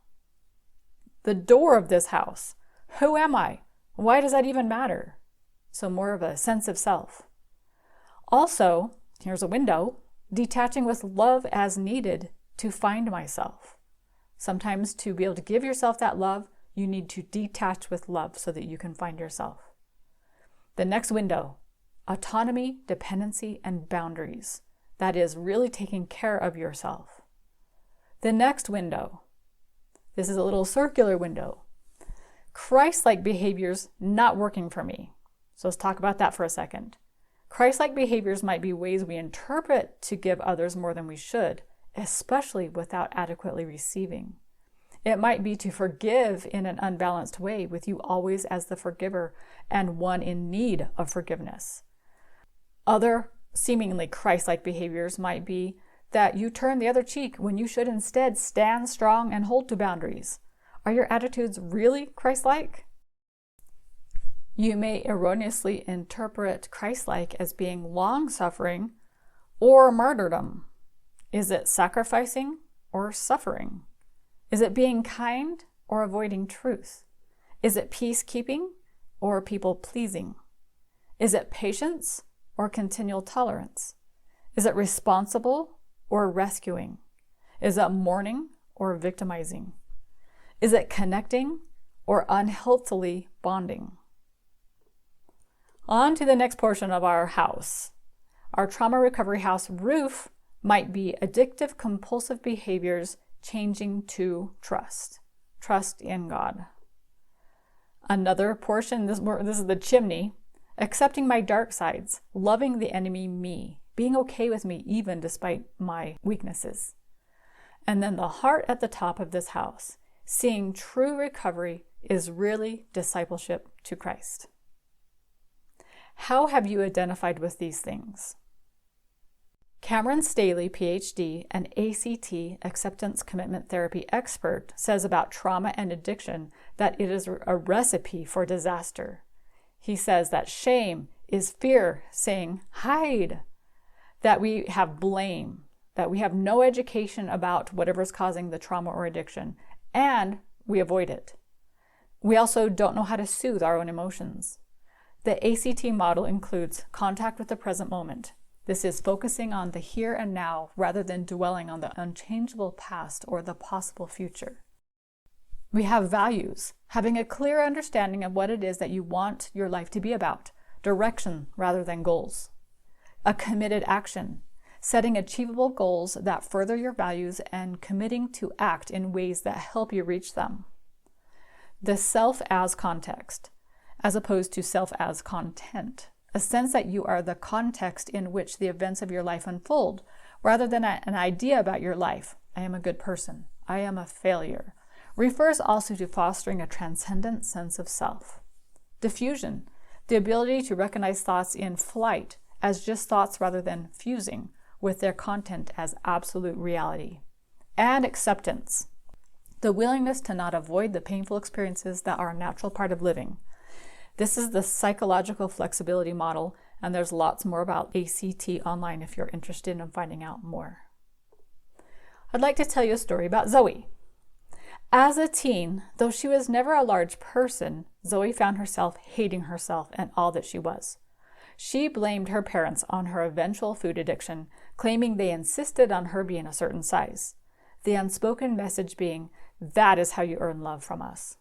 The door of this house. Who am I? Why does that even matter? So more of a sense of self. Also, here's a window, detaching with love as needed to find myself. Sometimes to be able to give yourself that love, you need to detach with love so that you can find yourself. The next window, autonomy, dependency, and boundaries. That is really taking care of yourself. The next window, this is a little circular window. Christ-like behaviors not working for me. So let's talk about that for a second. Christ-like behaviors might be ways we interpret to give others more than we should, especially without adequately receiving. It might be to forgive in an unbalanced way, with you always as the forgiver and one in need of forgiveness. Other seemingly Christ-like behaviors might be that you turn the other cheek when you should instead stand strong and hold to boundaries? Are your attitudes really Christ-like? You may erroneously interpret Christ-like as being long-suffering or martyrdom. Is it sacrificing or suffering? Is it being kind or avoiding truth? Is it peacekeeping or people-pleasing? Is it patience or continual tolerance? Is it responsible or rescuing? Is it mourning or victimizing? Is it connecting or unhealthily bonding? On to the next portion of our house. Our trauma recovery house roof might be addictive compulsive behaviors changing to trust in God. Another portion, this is the chimney, accepting my dark sides, loving the enemy me, being okay with me even despite my weaknesses. And then the heart at the top of this house, seeing true recovery is really discipleship to Christ. How have you identified with these things? Cameron Staley, PhD, an ACT, Acceptance Commitment Therapy expert, says about trauma and addiction that it is a recipe for disaster. He says that shame is fear saying, hide, that we have blame, that we have no education about whatever's causing the trauma or addiction, and we avoid it. We also don't know how to soothe our own emotions. The ACT model includes contact with the present moment. This is focusing on the here and now rather than dwelling on the unchangeable past or the possible future. We have values, having a clear understanding of what it is that you want your life to be about, direction rather than goals. A committed action, setting achievable goals that further your values and committing to act in ways that help you reach them. The self as context, as opposed to self as content. A sense that you are the context in which the events of your life unfold, rather than an idea about your life. I am a good person. I am a failure. Refers also to fostering a transcendent sense of self. Diffusion, the ability to recognize thoughts in flight as just thoughts rather than fusing with their content as absolute reality. And acceptance, the willingness to not avoid the painful experiences that are a natural part of living. This is the psychological flexibility model, and there's lots more about ACT online if you're interested in finding out more. I'd like to tell you a story about Zoe. As a teen, though she was never a large person, Zoe found herself hating herself and all that she was. She blamed her parents on her eventual food addiction, claiming they insisted on her being a certain size. The unspoken message being, that is how you earn love from us.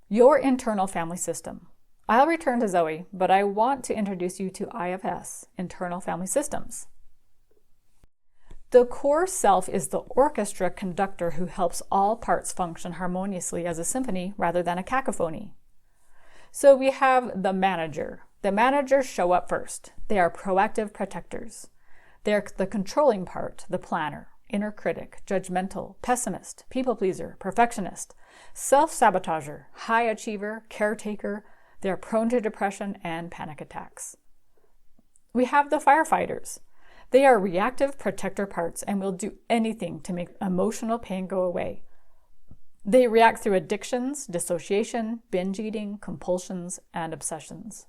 Your internal family system. I'll return to Zoe, but I want to introduce you to IFS, Internal Family Systems. The core self is the orchestra conductor who helps all parts function harmoniously as a symphony rather than a cacophony. So we have the manager. The managers show up first. They are proactive protectors. They're the controlling part, the planner, inner critic, judgmental, pessimist, people pleaser, perfectionist, self-sabotager, high achiever, caretaker. They're prone to depression and panic attacks. We have the firefighters. They are reactive protector parts and will do anything to make emotional pain go away. They react through addictions, dissociation, binge eating, compulsions, and obsessions.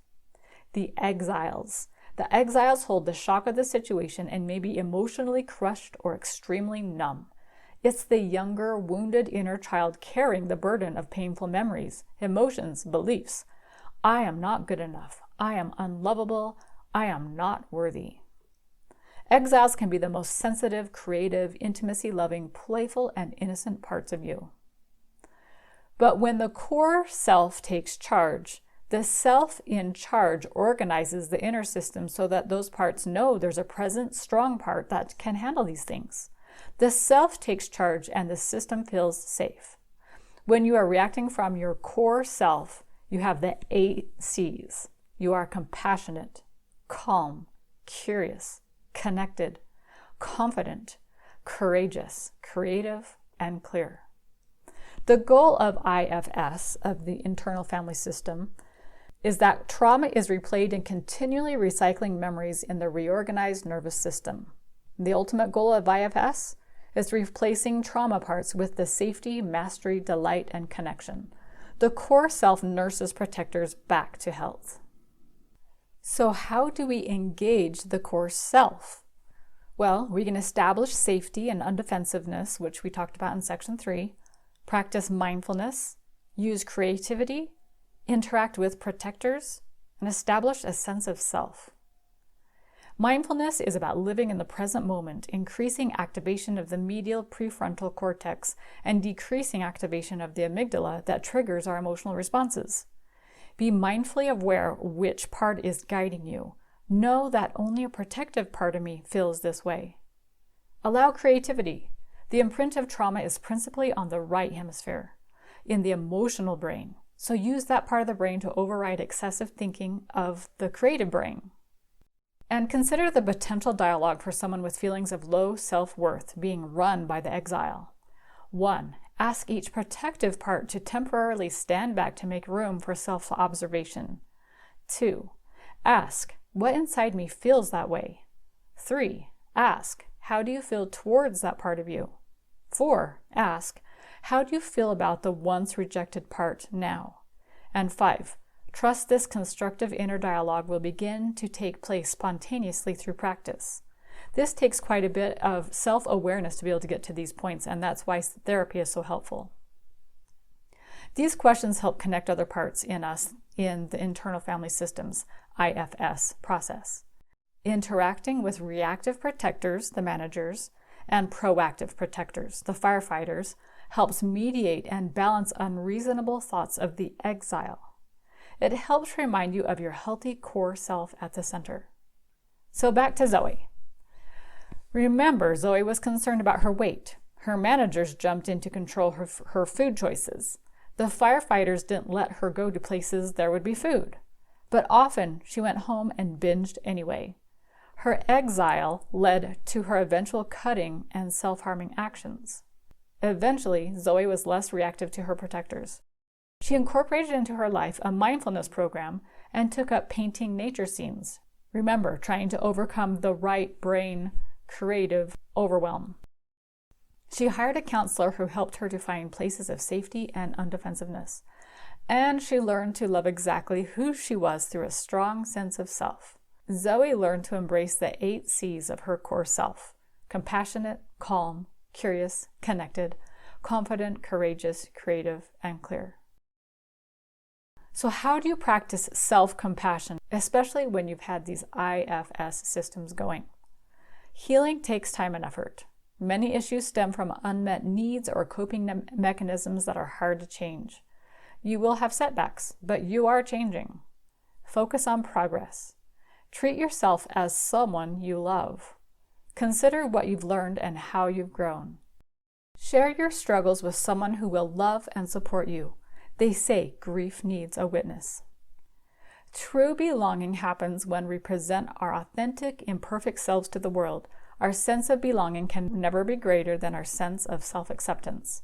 The exiles. The exiles hold the shock of the situation and may be emotionally crushed or extremely numb. It's the younger, wounded inner child carrying the burden of painful memories, emotions, beliefs. I am not good enough. I am unlovable. I am not worthy. Exiles can be the most sensitive, creative, intimacy-loving, playful, and innocent parts of you. But when the core self takes charge, the self in charge organizes the inner system so that those parts know there's a present, strong part that can handle these things. The self takes charge and the system feels safe. When you are reacting from your core self, you have the 8 C's. You are compassionate, calm, curious, connected, confident, courageous, creative, and clear. The goal of IFS, of the Internal Family System, is that trauma is replayed in continually recycling memories in the reorganized nervous system. The ultimate goal of IFS is replacing trauma parts with the safety, mastery, delight, and connection. The core self nurses protectors back to health. So how do we engage the core self? Well, we can establish safety and undefensiveness, which we talked about in section 3, practice mindfulness, use creativity, interact with protectors, and establish a sense of self. Mindfulness is about living in the present moment, increasing activation of the medial prefrontal cortex and decreasing activation of the amygdala that triggers our emotional responses. Be mindfully aware which part is guiding you. Know that only a protective part of me feels this way. Allow creativity. The imprint of trauma is principally on the right hemisphere, in the emotional brain. So use that part of the brain to override excessive thinking of the creative brain. And consider the potential dialogue for someone with feelings of low self-worth being run by the exile. 1. Ask each protective part to temporarily stand back to make room for self-observation. 2. Ask, what inside me feels that way? 3. Ask, how do you feel towards that part of you? 4. Ask, how do you feel about the once rejected part now? And 5. Trust this constructive inner dialogue will begin to take place spontaneously through practice. This takes quite a bit of self-awareness to be able to get to these points, and that's why therapy is so helpful. These questions help connect other parts in us in the internal family systems, IFS process. Interacting with reactive protectors, the managers, and proactive protectors, the firefighters, helps mediate and balance unreasonable thoughts of the exile. It helps remind you of your healthy core self at the center. So back to Zoe. Remember, Zoe was concerned about her weight. Her managers jumped in to control her food choices. The firefighters didn't let her go to places there would be food. But often she went home and binged anyway. Her exile led to her eventual cutting and self-harming actions. Eventually, Zoe was less reactive to her protectors. She incorporated into her life a mindfulness program and took up painting nature scenes. Remember, trying to overcome the right brain creative overwhelm. She hired a counselor who helped her to find places of safety and undefensiveness. And she learned to love exactly who she was through a strong sense of self. Zoe learned to embrace the 8 C's of her core self: compassionate, calm, curious, connected, confident, courageous, creative, and clear. So how do you practice self-compassion, especially when you've had these IFS systems going? Healing takes time and effort. Many issues stem from unmet needs or coping mechanisms that are hard to change. You will have setbacks, but you are changing. Focus on progress. Treat yourself as someone you love. Consider what you've learned and how you've grown. Share your struggles with someone who will love and support you. They say grief needs a witness. True belonging happens when we present our authentic, imperfect selves to the world. Our sense of belonging can never be greater than our sense of self-acceptance.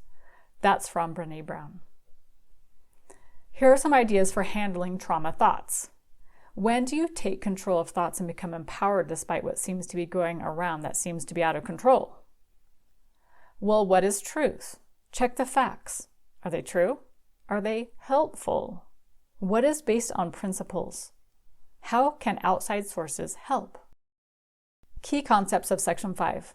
That's from Brené Brown. Here are some ideas for handling trauma thoughts. When do you take control of thoughts and become empowered despite what seems to be going around that seems to be out of control? Well, what is truth? Check the facts. Are they true? Are they helpful? What is based on principles? How can outside sources help? Key concepts of Section 5.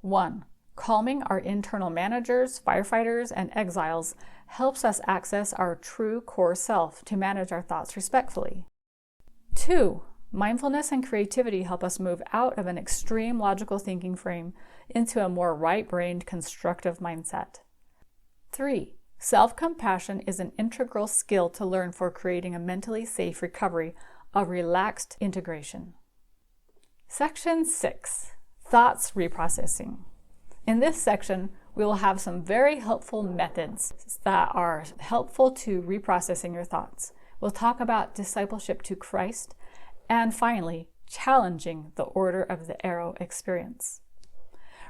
1. Calming our internal managers, firefighters, and exiles helps us access our true core self to manage our thoughts respectfully. 2. Mindfulness and creativity help us move out of an extreme logical thinking frame into a more right-brained, constructive mindset. 3. Self-compassion is an integral skill to learn for creating a mentally safe recovery, a relaxed integration. Section 6. Thoughts reprocessing. In this section, we will have some very helpful methods that are helpful to reprocessing your thoughts. We'll talk about discipleship to Christ, and finally, challenging the order of the arrow experience.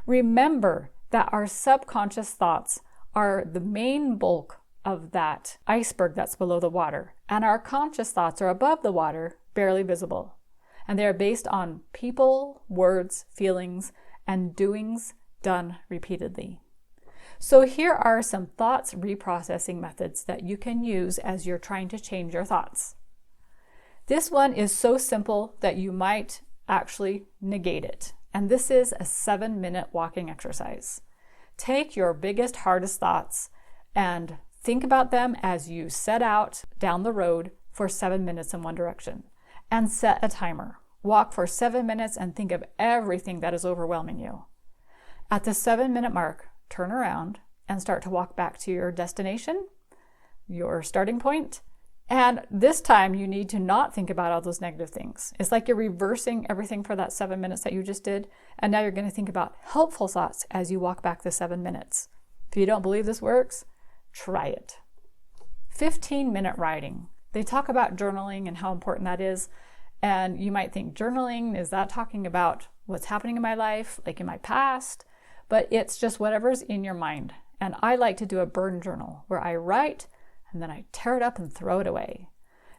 Remember that our subconscious thoughts are the main bulk of that iceberg that's below the water, and our conscious thoughts are above the water, barely visible. And they are based on people, words, feelings, and doings done repeatedly. So here are some thoughts reprocessing methods that you can use as you're trying to change your thoughts. This one is so simple that you might actually negate it. And this is a 7-minute walking exercise. Take your biggest, hardest thoughts and think about them as you set out down the road for 7 minutes in one direction. And set a timer. Walk for 7 minutes and think of everything that is overwhelming you. At the 7-minute mark, turn around and start to walk back to your destination, your starting point. And this time you need to not think about all those negative things. It's like you're reversing everything for that 7 minutes that you just did. And now you're going to think about helpful thoughts as you walk back the 7 minutes. If you don't believe this works, try it. 15-minute writing. They talk about journaling and how important that is. And you might think journaling, is that talking about what's happening in my life, like in my past? But it's just whatever's in your mind. And I like to do a burn journal where I write and then I tear it up and throw it away.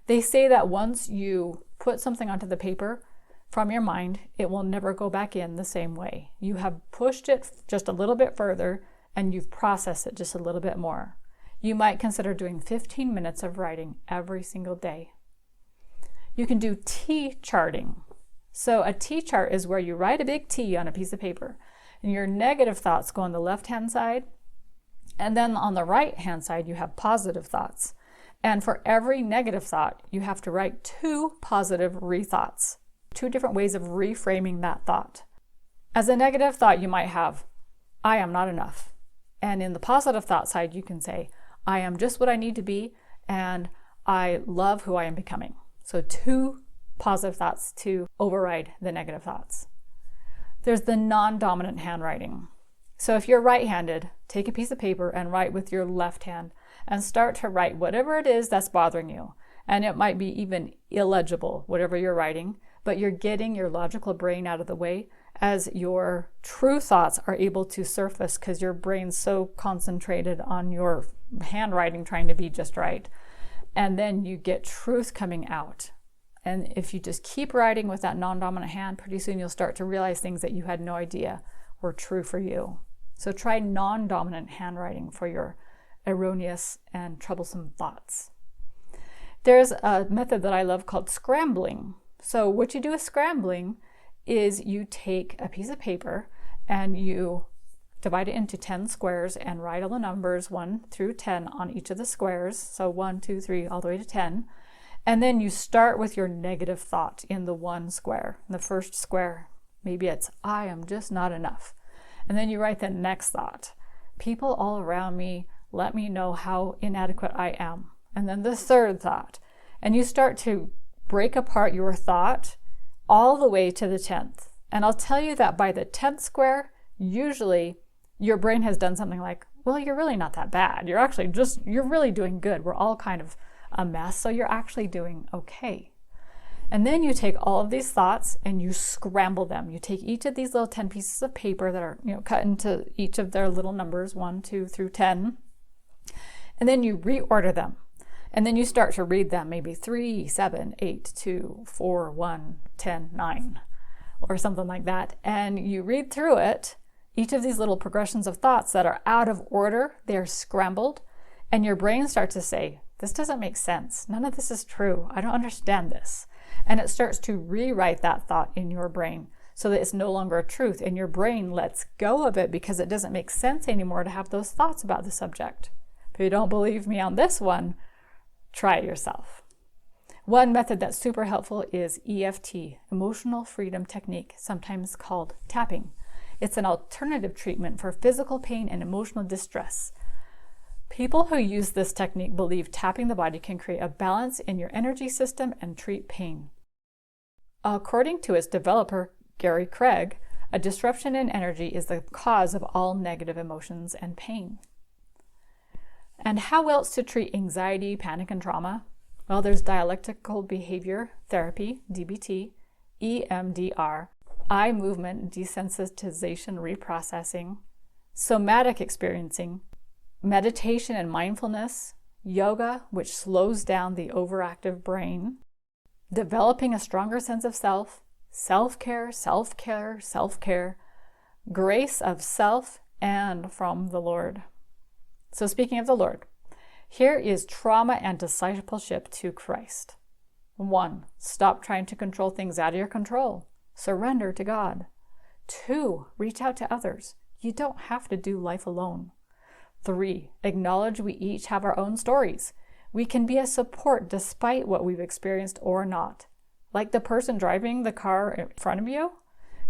They say that once you put something onto the paper from your mind, it will never go back in the same way. You have pushed it just a little bit further and you've processed it just a little bit more. You might consider doing 15 minutes of writing every single day. You can do T charting. So a T chart is where you write a big T on a piece of paper and your negative thoughts go on the left-hand side. And then on the right-hand side, you have positive thoughts. And for every negative thought, you have to write 2 positive rethoughts, 2 different ways of reframing that thought. As a negative thought, you might have, I am not enough. And in the positive thought side, you can say, I am just what I need to be, and I love who I am becoming. So 2 positive thoughts to override the negative thoughts. There's the non-dominant handwriting. So if you're right-handed, take a piece of paper and write with your left hand and start to write whatever it is that's bothering you. And it might be even illegible, whatever you're writing, but you're getting your logical brain out of the way as your true thoughts are able to surface because your brain's so concentrated on your handwriting trying to be just right. And then you get truth coming out. And if you just keep writing with that non-dominant hand, pretty soon you'll start to realize things that you had no idea were true for you. So try non-dominant handwriting for your erroneous and troublesome thoughts. There's a method that I love called scrambling. So what you do with scrambling is you take a piece of paper and you divide it into 10 squares and write all the numbers 1 through 10 on each of the squares. So 1, 2, 3, all the way to 10. And then you start with your negative thought in the 1 square. In the first square, maybe it's, I am just not enough. And then you write the next thought. People all around me let me know how inadequate I am. And then the third thought. And you start to break apart your thought all the way to the 10th. And I'll tell you that by the 10th square, usually your brain has done something like, well, you're really not that bad. You're really doing good. We're all kind of a mess, so you're actually doing okay. And then you take all of these thoughts and you scramble them. You take each of these little 10 pieces of paper that are cut into each of their little numbers, 1, 2 through 10, and then you reorder them. And then you start to read them, maybe 3, 7, 8, 2, 4, 1, 10, 9, or something like that. And you read through it, each of these little progressions of thoughts that are out of order, they're scrambled, and your brain starts to say, this doesn't make sense. None of this is true. I don't understand this. And it starts to rewrite that thought in your brain so that it's no longer a truth, and your brain lets go of it because it doesn't make sense anymore to have those thoughts about the subject. If you don't believe me on this one, try it yourself. One method that's super helpful is EFT, Emotional Freedom Technique, sometimes called tapping. It's an alternative treatment for physical pain and emotional distress. People who use this technique believe tapping the body can create a balance in your energy system and treat pain. According to its developer, Gary Craig, a disruption in energy is the cause of all negative emotions and pain. And how else to treat anxiety, panic, and trauma? Well, there's dialectical behavior therapy, DBT, EMDR, eye movement desensitization reprocessing, somatic experiencing, meditation and mindfulness, yoga, which slows down the overactive brain, developing a stronger sense of self, self-care, grace of self and from the Lord. So speaking of the Lord, here is trauma and discipleship to Christ. 1. Stop trying to control things out of your control. Surrender to God. 2. Reach out to others. You don't have to do life alone. 3. Acknowledge we each have our own stories. We can be a support despite what we've experienced or not. Like the person driving the car in front of you,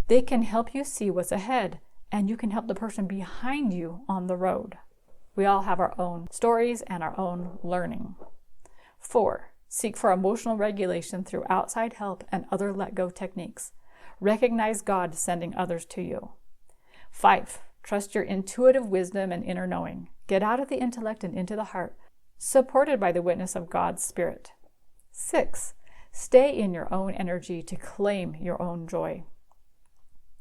they can help you see what's ahead, and you can help the person behind you on the road. We all have our own stories and our own learning. 4. Seek for emotional regulation through outside help and other let-go techniques. Recognize God sending others to you. 5. Trust your intuitive wisdom and inner knowing. Get out of the intellect and into the heart, supported by the witness of God's Spirit. 6. Stay in your own energy to claim your own joy.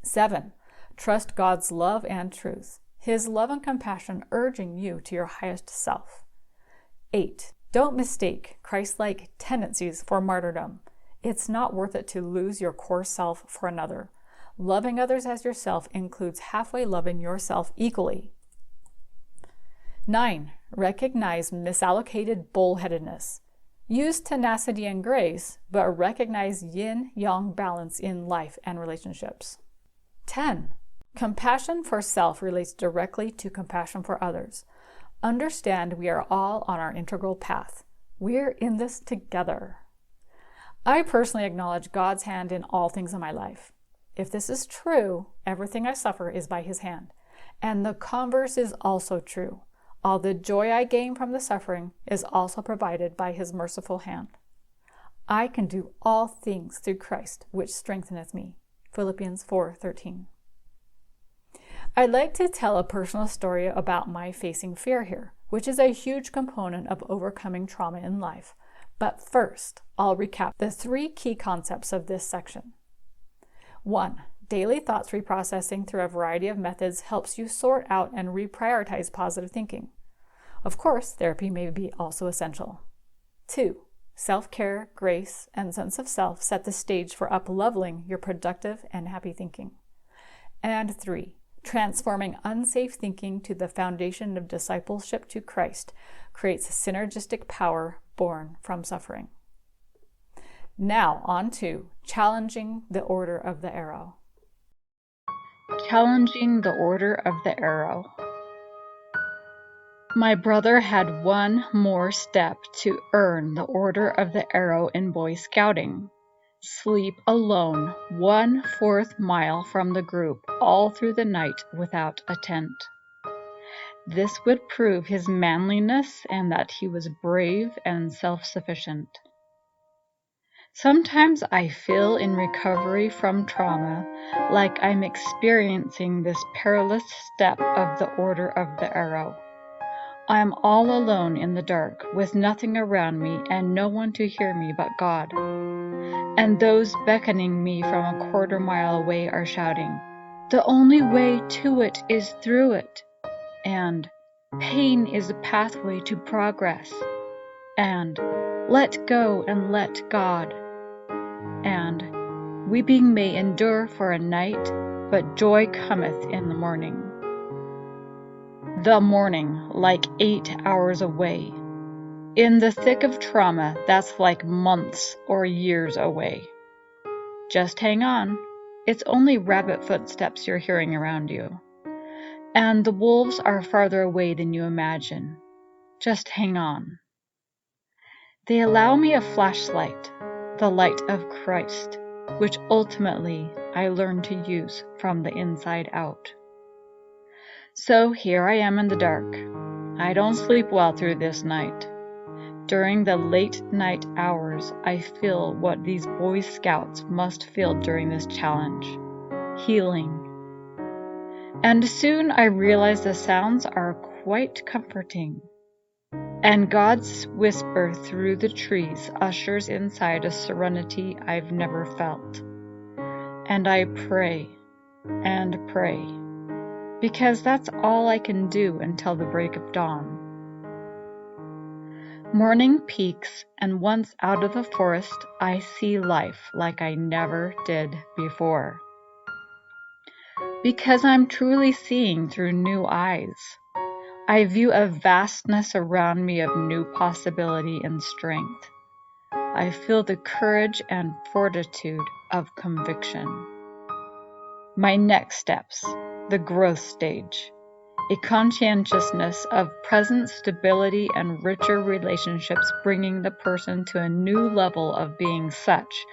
7. Trust God's love and truth, His love and compassion urging you to your highest self. 8. Don't mistake Christ-like tendencies for martyrdom. It's not worth it to lose your core self for another. Loving others as yourself includes halfway loving yourself equally. 9. Recognize misallocated bullheadedness. Use tenacity and grace, but recognize yin-yang balance in life and relationships. 10. Compassion for self relates directly to compassion for others. Understand we are all on our integral path. We're in this together. I personally acknowledge God's hand in all things in my life. If this is true, everything I suffer is by His hand. And the converse is also true. All the joy I gain from the suffering is also provided by His merciful hand. I can do all things through Christ, which strengtheneth me. Philippians 4:13. I'd like to tell a personal story about my facing fear here, which is a huge component of overcoming trauma in life. But first, I'll recap the 3 key concepts of this section. 1. Daily thoughts reprocessing through a variety of methods helps you sort out and reprioritize positive thinking. Of course, therapy may be also essential. 2. Self-care, grace, and sense of self set the stage for up-leveling your productive and happy thinking. And 3. Transforming unsafe thinking to the foundation of discipleship to Christ creates synergistic power born from suffering. Now on to challenging the order of the arrow. Challenging the order of the arrow. My brother had one more step to earn the order of the arrow in Boy Scouting. Sleep alone 1/4 mile from the group all through the night without a tent. This would prove his manliness and that he was brave and self-sufficient. Sometimes I feel in recovery from trauma like I'm experiencing this perilous step of the order of the arrow. I am all alone in the dark with nothing around me and no one to hear me but God. And those beckoning me from a 1/4 mile away are shouting, "The only way to it is through it," and "Pain is a pathway to progress," and "Let go and let God," and "Weeping may endure for a night, but joy cometh in the morning." The morning, like 8 hours away. In the thick of trauma, that's like months or years away. Just hang on. It's only rabbit footsteps you're hearing around you. And the wolves are farther away than you imagine. Just hang on. They allow me a flashlight, the light of Christ, which ultimately I learned to use from the inside out. So here I am in the dark. I don't sleep well through this night. During the late night hours, I feel what these Boy Scouts must feel during this challenge: healing. And soon I realize the sounds are quite comforting. And God's whisper through the trees ushers inside a serenity I've never felt. And I pray and pray, because that's all I can do until the break of dawn. Morning peaks, and once out of the forest, I see life like I never did before. because I'm truly seeing through new eyes. I view a vastness around me of new possibility and strength. I feel the courage and fortitude of conviction. My next steps, the growth stage, a conscientiousness of present stability and richer relationships, bringing the person to a new level of being such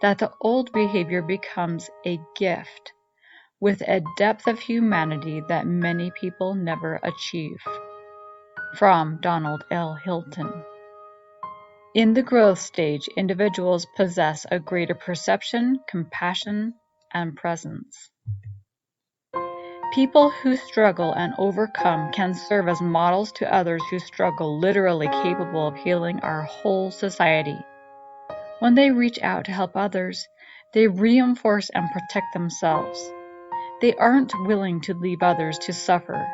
that the old behavior becomes a gift with a depth of humanity that many people never achieve. From Donald L. Hilton. In the growth stage, individuals possess a greater perception, compassion, and presence. People who struggle and overcome can serve as models to others who struggle, literally capable of healing our whole society. When they reach out to help others, they reinforce and protect themselves. They aren't willing to leave others to suffer.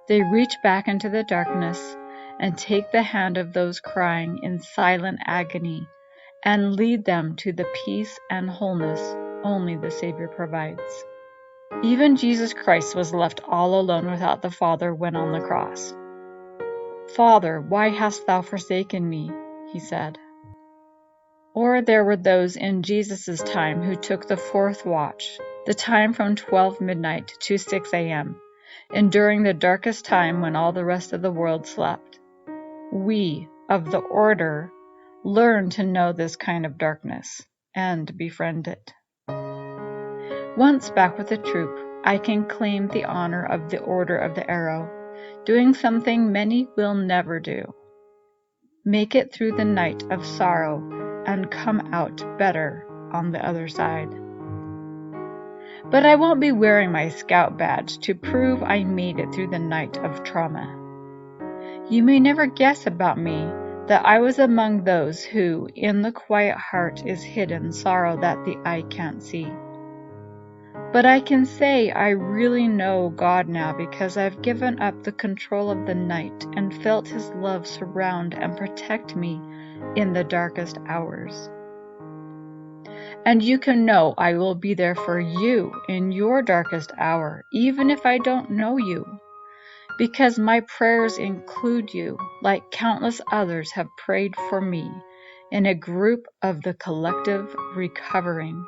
They reach back into the darkness and take the hand of those crying in silent agony and lead them to the peace and wholeness only the Savior provides. Even Jesus Christ was left all alone without the Father when on the cross. "Father, why hast thou forsaken me?" he said. Or there were those in Jesus' time who took the fourth watch, the time from 12 midnight to 6 a.m., enduring the darkest time when all the rest of the world slept. We, of the order, learn to know this kind of darkness and befriend it. Once back with the troop, I can claim the honor of the Order of the Arrow, doing something many will never do. Make it through the night of sorrow and come out better on the other side. But I won't be wearing my scout badge to prove I made it through the night of trauma. You may never guess about me that I was among those who, in the quiet heart is hidden sorrow that the eye can't see. But I can say I really know God now because I've given up the control of the night and felt His love surround and protect me in the darkest hours. And you can know I will be there for you in your darkest hour, even if I don't know you, because my prayers include you, like countless others have prayed for me in a group of the collective recovering,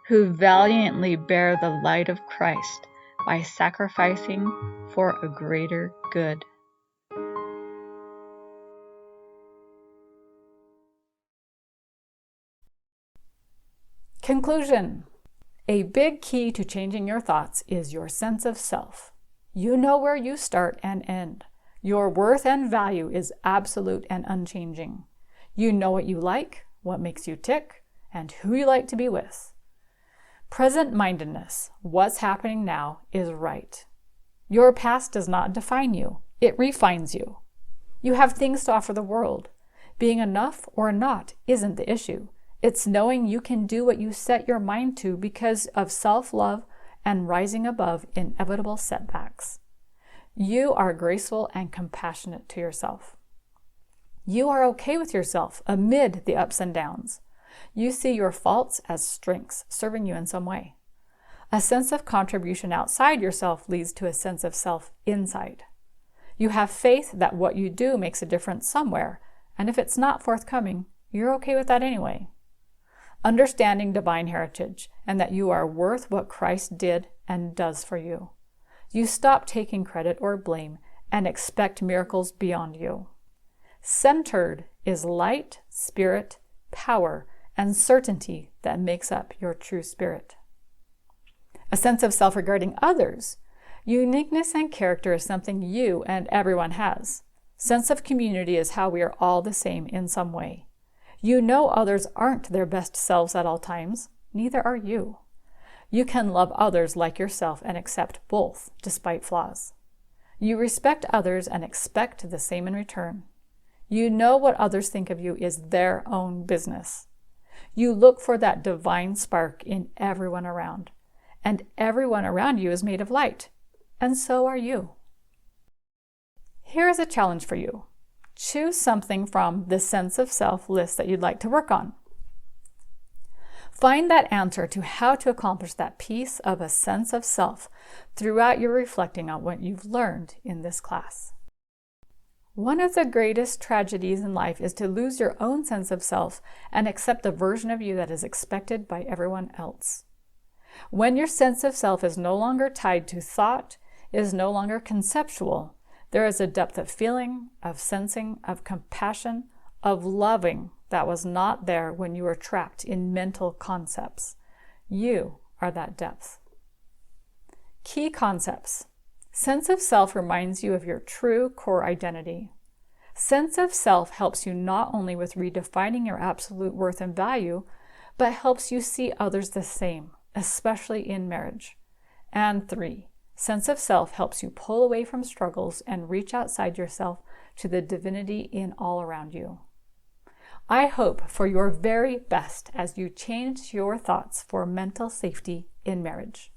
who valiantly bear the light of Christ by sacrificing for a greater good. Conclusion. A big key to changing your thoughts is your sense of self. You know where you start and end. Your worth and value is absolute and unchanging. You know what you like, what makes you tick, and who you like to be with. Present-mindedness, what's happening now, is right. Your past does not define you. It refines you. You have things to offer the world. Being enough or not isn't the issue. It's knowing you can do what you set your mind to because of self-love and rising above inevitable setbacks. You are graceful and compassionate to yourself. You are okay with yourself amid the ups and downs. You see your faults as strengths serving you in some way. A sense of contribution outside yourself leads to a sense of self inside. You have faith that what you do makes a difference somewhere, and if it's not forthcoming, you're okay with that anyway. Understanding divine heritage and that you are worth what Christ did and does for you. You stop taking credit or blame and expect miracles beyond you. Centered is light, spirit, power, and certainty that makes up your true spirit. A sense of self regarding others. Uniqueness and character is something you and everyone has. Sense of community is how we are all the same in some way. You know others aren't their best selves at all times. Neither are you. You can love others like yourself and accept both, despite flaws. You respect others and expect the same in return. You know what others think of you is their own business. You look for that divine spark in everyone around. And everyone around you is made of light. And so are you. Here is a challenge for you. Choose something from the sense of self list that you'd like to work on. Find that answer to how to accomplish that piece of a sense of self throughout your reflecting on what you've learned in this class. One of the greatest tragedies in life is to lose your own sense of self and accept the version of you that is expected by everyone else. When your sense of self is no longer tied to thought, is no longer conceptual, there is a depth of feeling, of sensing, of compassion, of loving that was not there when you were trapped in mental concepts. You are that depth. Key concepts. Sense of self reminds you of your true core identity. Sense of self helps you not only with redefining your absolute worth and value, but helps you see others the same, especially in marriage. And 3, sense of self helps you pull away from struggles and reach outside yourself to the divinity in all around you. I hope for your very best as you change your thoughts for mental safety in marriage.